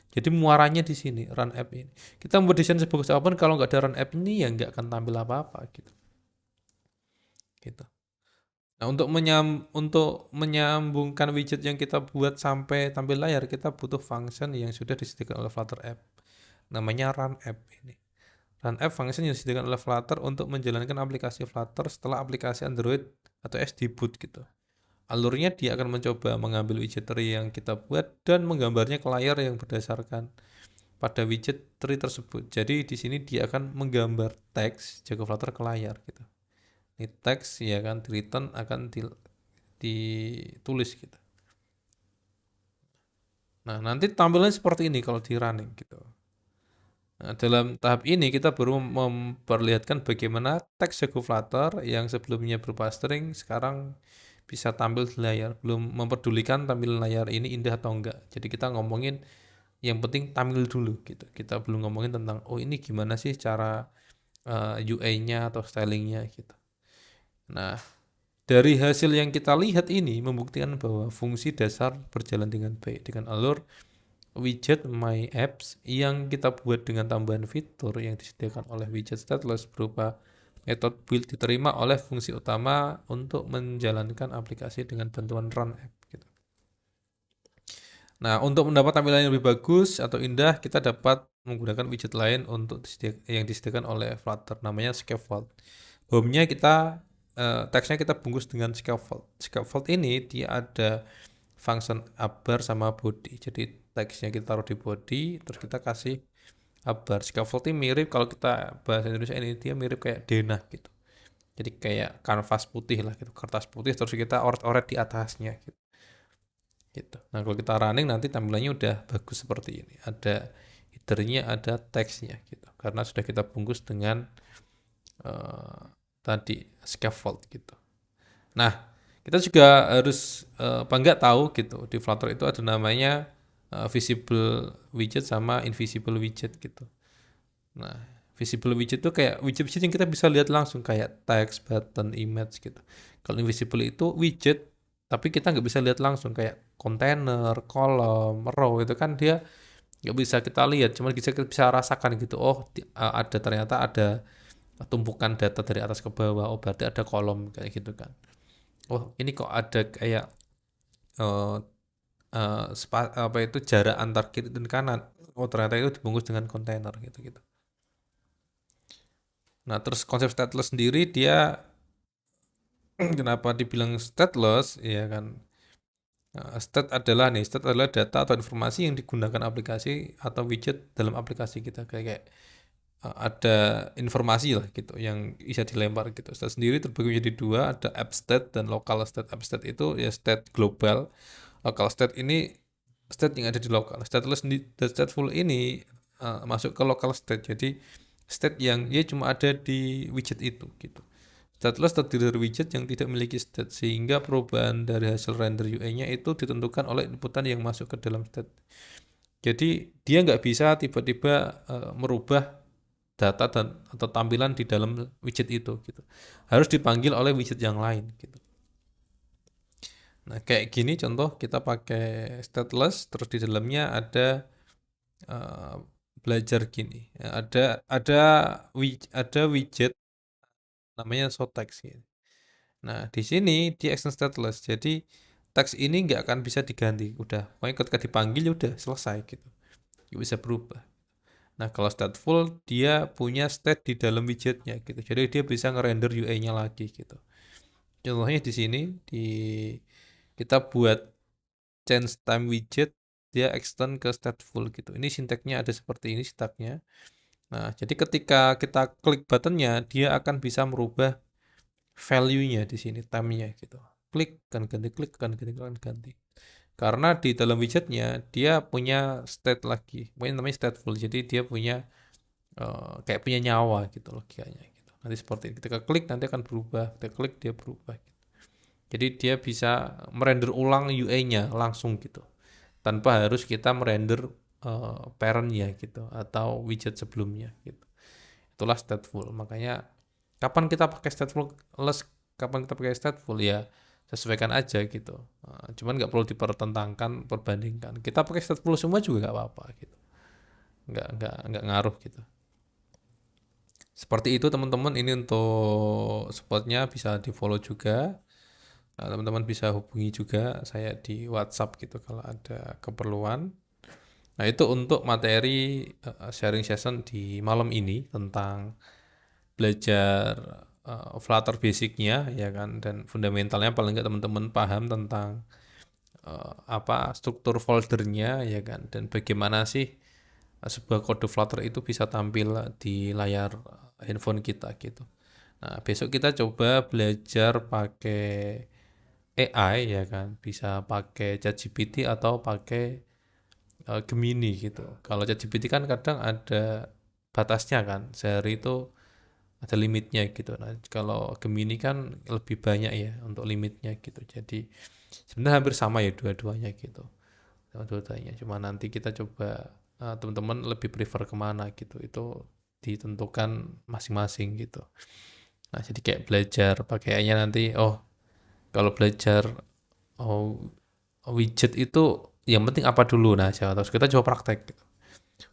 Jadi muaranya di sini run app ini. Kita membuat desain sebagus apapun kalau nggak ada run app ini ya nggak akan tampil apa-apa gitu. Gitu. Nah untuk menyambungkan widget yang kita buat sampai tampil layar kita butuh function yang sudah disediakan oleh Flutter app. Namanya run app ini. Run app function yang disediakan oleh Flutter untuk menjalankan aplikasi Flutter setelah aplikasi Android atau S diboot gitu. Alurnya dia akan mencoba mengambil widget tree yang kita buat dan menggambarnya ke layar yang berdasarkan pada widget tree tersebut. Jadi di sini dia akan menggambar teks jago Flutter ke layar gitu. Ini teks ya kan di return akan ditulis gitu. Nah, nanti tampilannya seperti ini kalau di running gitu. Nah, dalam tahap ini kita baru memperlihatkan bagaimana teks jago Flutter yang sebelumnya berupa string sekarang bisa tampil di layar. Belum memperdulikan tampilan layar ini indah atau enggak. Jadi kita ngomongin yang penting tampil dulu gitu. Kita belum ngomongin tentang oh ini gimana sih cara UI-nya atau stylingnya gitu. Nah, dari hasil yang kita lihat ini membuktikan bahwa fungsi dasar berjalan dengan baik dengan alur widget my apps yang kita buat dengan tambahan fitur yang disediakan oleh widget stateless berupa metode build diterima oleh fungsi utama untuk menjalankan aplikasi dengan bantuan run app gitu. Nah, untuk mendapat tampilan yang lebih bagus atau indah, kita dapat menggunakan widget lain untuk yang disediakan oleh Flutter, namanya scaffold. Home-nya kita, teksnya kita bungkus dengan scaffold. Scaffold ini dia ada function upbar sama body. Jadi teksnya kita taruh di body, terus kita kasih upbar. Scaffold ini mirip kalau kita bahasa Indonesia ini dia mirip kayak denah gitu. Jadi kayak kanvas putih lah gitu, kertas putih terus kita oret-oret di atasnya gitu. Gitu. Nah, kalau kita running nanti tampilannya udah bagus seperti ini. Ada headernya, ada teksnya gitu. Karena sudah kita bungkus dengan uh, tadi scaffold gitu. Nah, kita juga harus bangga tahu gitu di Flutter itu ada namanya visible widget sama invisible widget gitu. Nah, visible widget itu kayak widget-widget yang kita bisa lihat langsung kayak text, button, image gitu. Kalau invisible itu widget tapi kita nggak bisa lihat langsung kayak kontainer, kolom, row itu kan dia nggak bisa kita lihat, cuma kita bisa rasakan gitu. Oh, ada ternyata ada tumpukan data dari atas ke bawah. Oh, berarti ada kolom kayak gitu kan. Oh, ini kok ada kayak eh, apa itu jarak antar kiri dan kanan. Oh, ternyata itu dibungkus dengan kontainer gitu-gitu. Nah, terus konsep stateless sendiri dia kenapa dibilang stateless ya kan. Nah, state adalah data atau informasi yang digunakan aplikasi atau widget dalam aplikasi kita kayak ada informasi lah gitu yang bisa dilempar gitu. State sendiri terbagi menjadi dua, ada app state dan local state. App state itu ya state global, local state ini state yang ada di lokal. Stateless dan stateful ini masuk ke local state. Jadi state yang ya cuma ada di widget itu gitu. Stateless terdiri dari widget yang tidak memiliki state sehingga perubahan dari hasil render UI-nya itu ditentukan oleh inputan yang masuk ke dalam state. Jadi dia nggak bisa tiba-tiba merubah data dan atau tampilan di dalam widget itu gitu. Harus dipanggil oleh widget yang lain gitu. Nah, kayak gini contoh kita pakai stateless terus di dalamnya ada uh, belajar gini. Ya, ada widget namanya showtext gitu. Nah, di sini dia action stateless. Jadi teks ini nggak akan bisa diganti. Udah, pokoknya ketika dipanggil ya udah selesai gitu. Nggak bisa berubah. Nah, kalau stateful dia punya state di dalam widgetnya gitu. Jadi dia bisa ngerender UI-nya lagi gitu. Contohnya di sini kita buat change time widget dia extend ke stateful gitu. Ini sintaknya ada seperti ini sintaknya. Nah, jadi ketika kita klik buttonnya dia akan bisa merubah value-nya di sini, time-nya gitu. Klik kan ganti, klik kan ganti, kan ganti. Karena di dalam widgetnya dia punya state lagi, punya namanya stateful. Jadi dia punya kayak punya nyawa gitu logikanya gitu. Nanti seperti ini. Ketika klik nanti akan berubah, ketika klik dia berubah. Gitu. Jadi dia bisa merender ulang UI-nya langsung gitu, tanpa harus kita merender parent-nya gitu atau widget sebelumnya gitu. Itulah stateful. Makanya kapan kita pakai stateful-less, kapan kita pakai stateful ya sesuaikan aja gitu. Cuman nggak perlu dipertentangkan, perbandingkan. Kita pakai stateful semua juga nggak apa-apa gitu. Nggak ngaruh gitu. Seperti itu teman-teman, ini untuk spotnya bisa di follow juga. Nah, teman-teman bisa hubungi juga saya di WhatsApp gitu kalau ada keperluan. Nah, itu untuk materi sharing session di malam ini tentang belajar Flutter basicnya ya kan, dan fundamentalnya paling nggak teman-teman paham tentang apa struktur foldernya ya kan, dan bagaimana sih sebuah kode Flutter itu bisa tampil di layar handphone kita gitu. Nah, besok kita coba belajar pakai AI ya kan, bisa pakai ChatGPT atau pakai Gemini gitu. Kalau ChatGPT kan kadang ada batasnya kan, sehari itu ada limitnya gitu. Nah, kalau Gemini kan lebih banyak ya untuk limitnya gitu. Jadi sebenarnya hampir sama ya dua-duanya gitu. Dua-duanya. Cuma nanti kita coba teman-teman lebih prefer kemana gitu. Itu ditentukan masing-masing gitu. Nah, jadi kayak belajar pakaiannya nanti, oh kalau belajar oh, widget itu yang penting apa dulu. Nah, terus kita coba praktek gitu.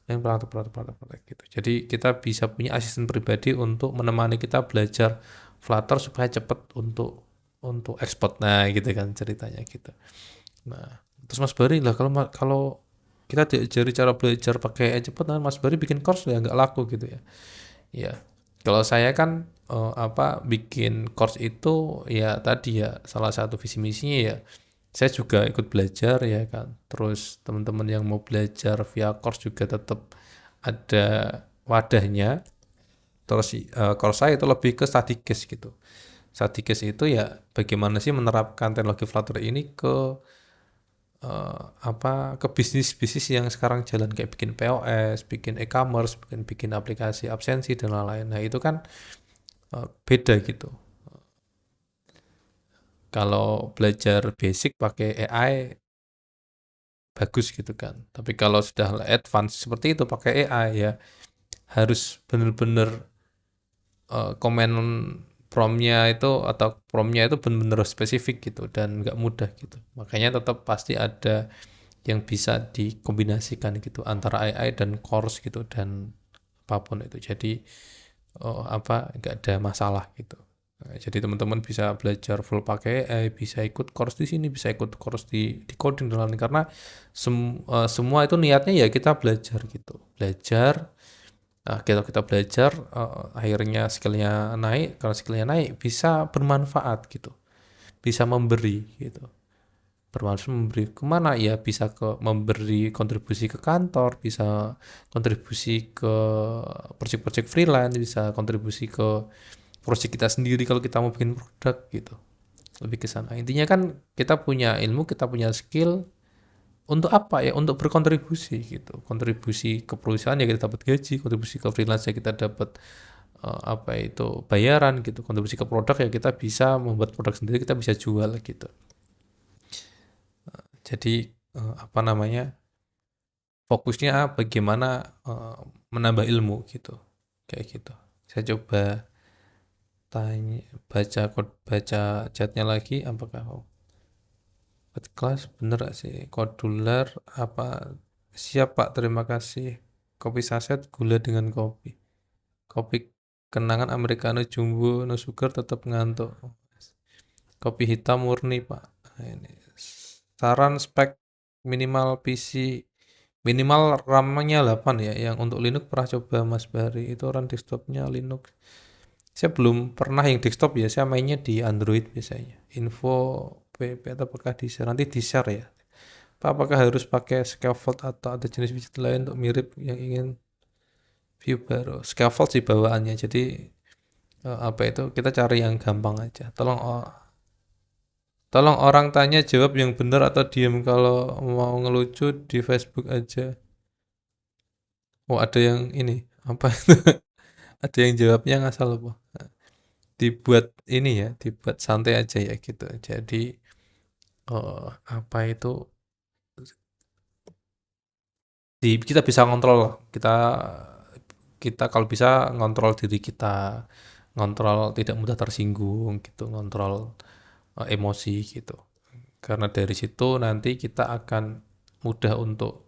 Yang praktek gitu. Jadi kita bisa punya asisten pribadi untuk menemani kita belajar Flutter supaya cepat untuk ekspor. Nah, gitu kan ceritanya gitu. Nah, terus Mas Bari lah, kalau kalau kita diajari cara belajar pakai AI cepat, nah Mas Bari bikin course ya nggak laku gitu ya. Ya, kalau saya kan apa bikin course itu ya tadi ya salah satu visi misinya ya saya juga ikut belajar ya kan. Terus teman-teman yang mau belajar via course juga tetap ada wadahnya. Terus course saya itu lebih ke study case gitu. Study case itu ya bagaimana sih menerapkan teknologi Flutter ini ke apa ke bisnis-bisnis yang sekarang jalan kayak bikin POS, bikin e-commerce, bikin aplikasi absensi dan lain-lain. Nah, itu kan beda gitu. Kalau belajar basic pakai AI bagus gitu kan. Tapi kalau sudah advance seperti itu pakai AI ya harus benar-benar komen promnya itu atau promnya itu benar-benar spesifik gitu dan nggak mudah gitu. Makanya tetap pasti ada yang bisa dikombinasikan gitu antara AI dan course gitu dan apapun itu. Jadi apa nggak ada masalah gitu. Nah, jadi teman-teman bisa belajar full pakai AI, bisa ikut course di sini, bisa ikut course di coding dan lain-lain karena semua itu niatnya ya kita belajar gitu. Belajar. Nah, kita belajar, akhirnya skillnya naik. Kalau skillnya naik, bisa bermanfaat gitu, bisa memberi gitu. Bermanfaat memberi kemana ya? Bisa ke memberi kontribusi ke kantor, bisa kontribusi ke proyek-proyek freelance, bisa kontribusi ke proyek kita sendiri kalau kita mau bikin produk gitu. Lebih ke sana. Intinya kan kita punya ilmu, kita punya skill, untuk apa ya? Untuk berkontribusi gitu. Kontribusi ke perusahaan ya kita dapat gaji, kontribusi ke freelance ya kita dapat apa itu bayaran gitu. Kontribusi ke produk ya kita bisa membuat produk sendiri, kita bisa jual gitu. Jadi apa namanya? Fokusnya bagaimana menambah ilmu gitu. Kayak gitu. Saya coba tanya, baca chatnya lagi apakah buat kelas bener gak sih kodular apa siap Pak, terima kasih. Kopi saset gula dengan kopi. Kopi kenangan americano jumbo no sugar tetap ngantuk. Kopi hitam murni, Pak. Nah, ini. Saran spek minimal PC, minimal RAM-nya 8 ya. Yang untuk Linux pernah coba Mas Bari, itu orang desktopnya Linux. Saya belum pernah yang desktop ya, saya mainnya di Android biasanya. Info PP atau apakah di share? Nanti di share ya. Pak, apakah harus pakai scaffold atau ada jenis widget lain untuk mirip yang ingin view baru? Scaffold sih bawaannya, jadi apa itu kita cari yang gampang aja. Tolong orang tanya jawab yang benar atau diam kalau mau ngelucu di Facebook aja. Oh, ada yang ini apa itu? Ada yang jawabnya ngasal apa? Dibuat ini ya, dibuat santai aja ya gitu. Jadi apa itu kita bisa ngontrol lah. Kita kalau bisa ngontrol diri kita, ngontrol tidak mudah tersinggung gitu, ngontrol emosi gitu. Karena dari situ nanti kita akan mudah untuk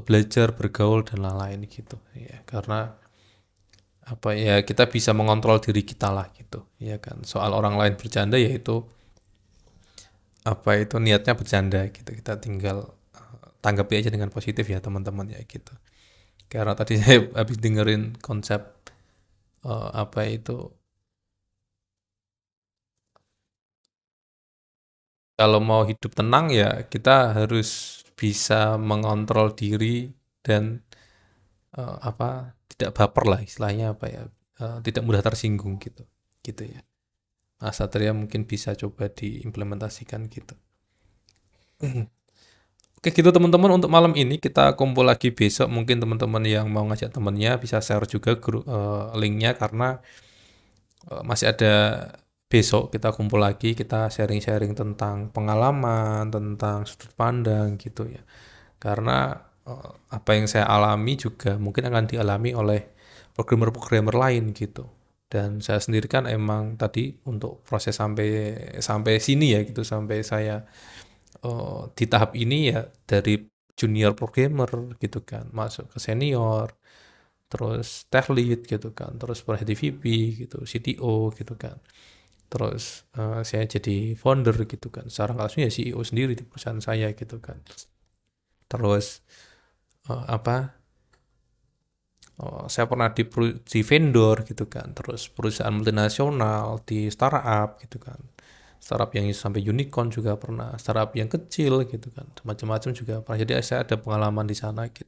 belajar, bergaul dan lain-lain gitu. Ya, karena apa ya kita bisa mengontrol diri kita lah gitu. Ya kan. Soal orang lain bercanda yaitu apa itu niatnya bercanda gitu. Kita tinggal tanggapi aja dengan positif ya teman-teman ya gitu. Karena tadi saya habis dengerin konsep apa itu kalau mau hidup tenang ya kita harus bisa mengontrol diri dan apa tidak baper lah istilahnya apa ya tidak mudah tersinggung gitu gitu ya. Mas Satria mungkin bisa coba diimplementasikan gitu. Oke gitu teman-teman untuk malam ini kita kumpul lagi besok mungkin teman-teman yang mau ngajak temennya bisa share juga linknya karena masih ada besok kita kumpul lagi, kita sharing-sharing tentang pengalaman, tentang sudut pandang gitu ya. Karena apa yang saya alami juga mungkin akan dialami oleh programmer-programmer lain gitu. Dan saya sendiri kan emang tadi untuk proses sampai sampai sini ya gitu, sampai saya di tahap ini ya dari junior programmer gitu kan, masuk ke senior, terus tech lead gitu kan, terus project VP gitu, CTO gitu kan. Terus saya jadi founder gitu kan. Secara nggak langsung ya CEO sendiri di perusahaan saya gitu kan. Terus apa? Saya pernah di vendor gitu kan. Terus perusahaan multinasional di startup gitu kan. Startup yang sampai unicorn juga pernah. Startup yang kecil gitu kan. Macam-macam juga pernah. Jadi saya ada pengalaman di sana gitu.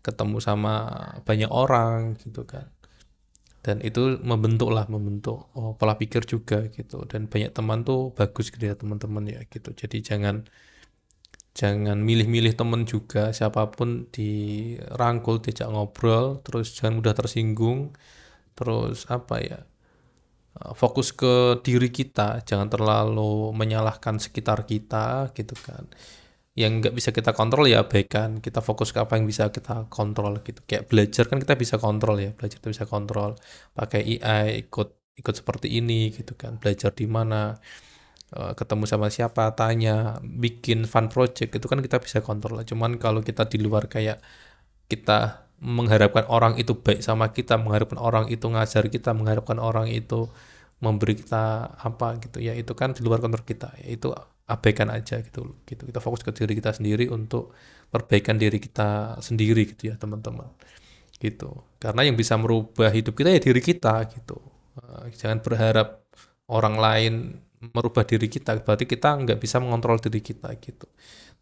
Ketemu sama banyak orang gitu kan. Dan itu membentuk pola pikir juga gitu dan banyak teman tuh bagus gitu ya teman-teman ya gitu jadi jangan jangan milih-milih teman juga siapapun dirangkul diajak ngobrol terus jangan mudah tersinggung terus apa ya fokus ke diri kita jangan terlalu menyalahkan sekitar kita gitu kan yang nggak bisa kita kontrol ya abaikan kita fokus ke apa yang bisa kita kontrol gitu kayak belajar kan kita bisa kontrol ya belajar kita bisa kontrol pakai AI ikut seperti ini gitu kan belajar di mana ketemu sama siapa tanya bikin fun project itu kan kita bisa kontrol cuman kalau kita di luar kayak kita mengharapkan orang itu baik sama kita mengharapkan orang itu ngajar kita mengharapkan orang itu memberi kita apa gitu ya itu kan di luar kontrol kita ya itu abaikan aja gitu kita fokus ke diri kita sendiri untuk perbaikan diri kita sendiri gitu ya teman-teman gitu karena yang bisa merubah hidup kita ya diri kita gitu jangan berharap orang lain merubah diri kita berarti kita nggak bisa mengontrol diri kita gitu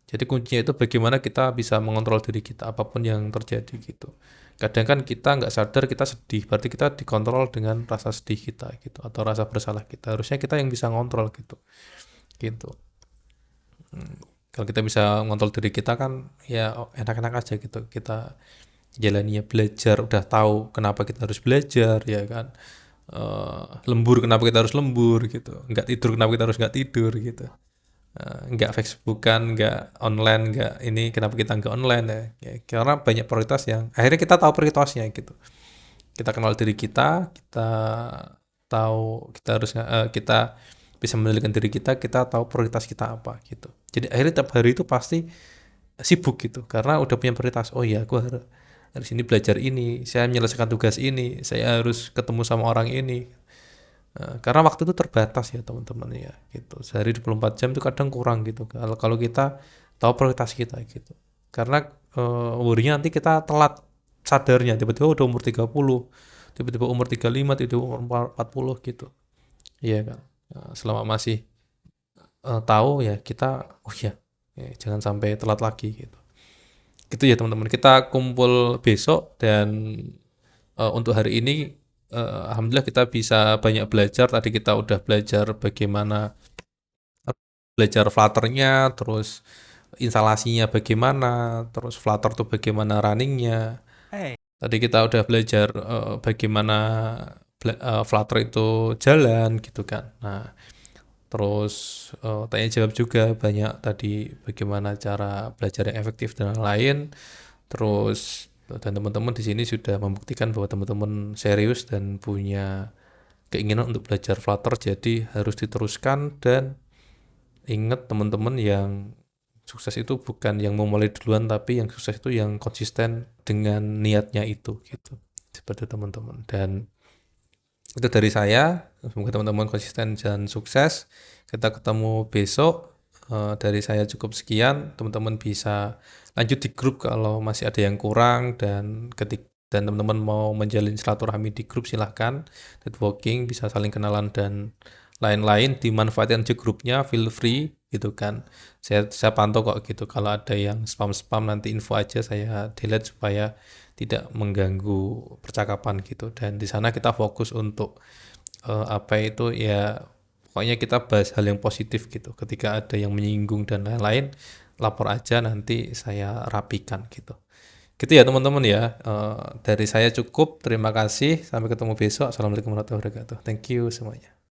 jadi kuncinya itu bagaimana kita bisa mengontrol diri kita apapun yang terjadi gitu. Kadang kan kita nggak sadar kita sedih, berarti kita dikontrol dengan rasa sedih kita gitu atau rasa bersalah kita. Harusnya kita yang bisa ngontrol gitu. Gitu. Kalau kita bisa ngontrol diri kita kan ya enak-enak aja gitu. Kita jalani ya belajar, udah tahu kenapa kita harus belajar ya kan. Lembur kenapa kita harus lembur gitu. Nggak tidur kenapa kita harus nggak tidur gitu. Nggak Facebookan, nggak online, nggak ini kenapa kita nggak online ya. Ya karena banyak prioritas yang akhirnya kita tahu prioritasnya gitu kita kenal diri kita tahu kita harus kita bisa mengendalikan diri kita tahu prioritas kita apa gitu jadi akhirnya tiap hari itu pasti sibuk gitu karena udah punya prioritas oh iya aku harus ini belajar ini saya menyelesaikan tugas ini saya harus ketemu sama orang ini Karena waktu itu terbatas ya teman-teman ya gitu. Sehari 24 jam itu kadang kurang gitu. Kalau kita tahu prioritas kita gitu. Karena worry-nya nanti kita telat sadarnya tiba-tiba udah umur 30, tiba-tiba umur 35, tiba-tiba umur 40 gitu. Iya kan. Selama masih tahu ya kita oh ya, jangan sampai telat lagi gitu. Gitu ya teman-teman. Kita kumpul besok dan untuk hari ini alhamdulillah kita bisa banyak belajar. Tadi kita udah belajar bagaimana belajar Flutternya, terus instalasinya bagaimana, terus Flutter tuh bagaimana runningnya. Tadi kita udah belajar bagaimana Flutter itu jalan gitu kan. Nah, terus tanya jawab juga banyak tadi bagaimana cara belajar yang efektif dan lain-lain. Terus dan teman-teman di sini sudah membuktikan bahwa teman-teman serius dan punya keinginan untuk belajar Flutter, jadi harus diteruskan. Dan ingat teman-teman, yang sukses itu bukan yang memulai duluan, tapi yang sukses itu yang konsisten dengan niatnya itu gitu. Seperti teman-teman. Dan itu dari saya. Semoga teman-teman konsisten dan sukses. Kita ketemu besok. Dari saya cukup sekian. Teman-teman bisa lanjut di grup kalau masih ada yang kurang, dan teman-teman mau menjalin silaturahmi di grup, silahkan. Networking, bisa saling kenalan dan lain-lain. Dimanfaatkan aja grupnya, feel free gitu kan. Saya pantau kok gitu. Kalau ada yang spam-spam, nanti info aja, saya delete supaya tidak mengganggu percakapan gitu. Dan di sana kita fokus untuk apa itu ya, pokoknya kita bahas hal yang positif gitu. Ketika ada yang menyinggung dan lain-lain, lapor aja, nanti saya rapikan gitu. Gitu ya teman-teman ya. Dari saya cukup. Terima kasih. Sampai ketemu besok. Assalamualaikum warahmatullahi wabarakatuh. Thank you semuanya.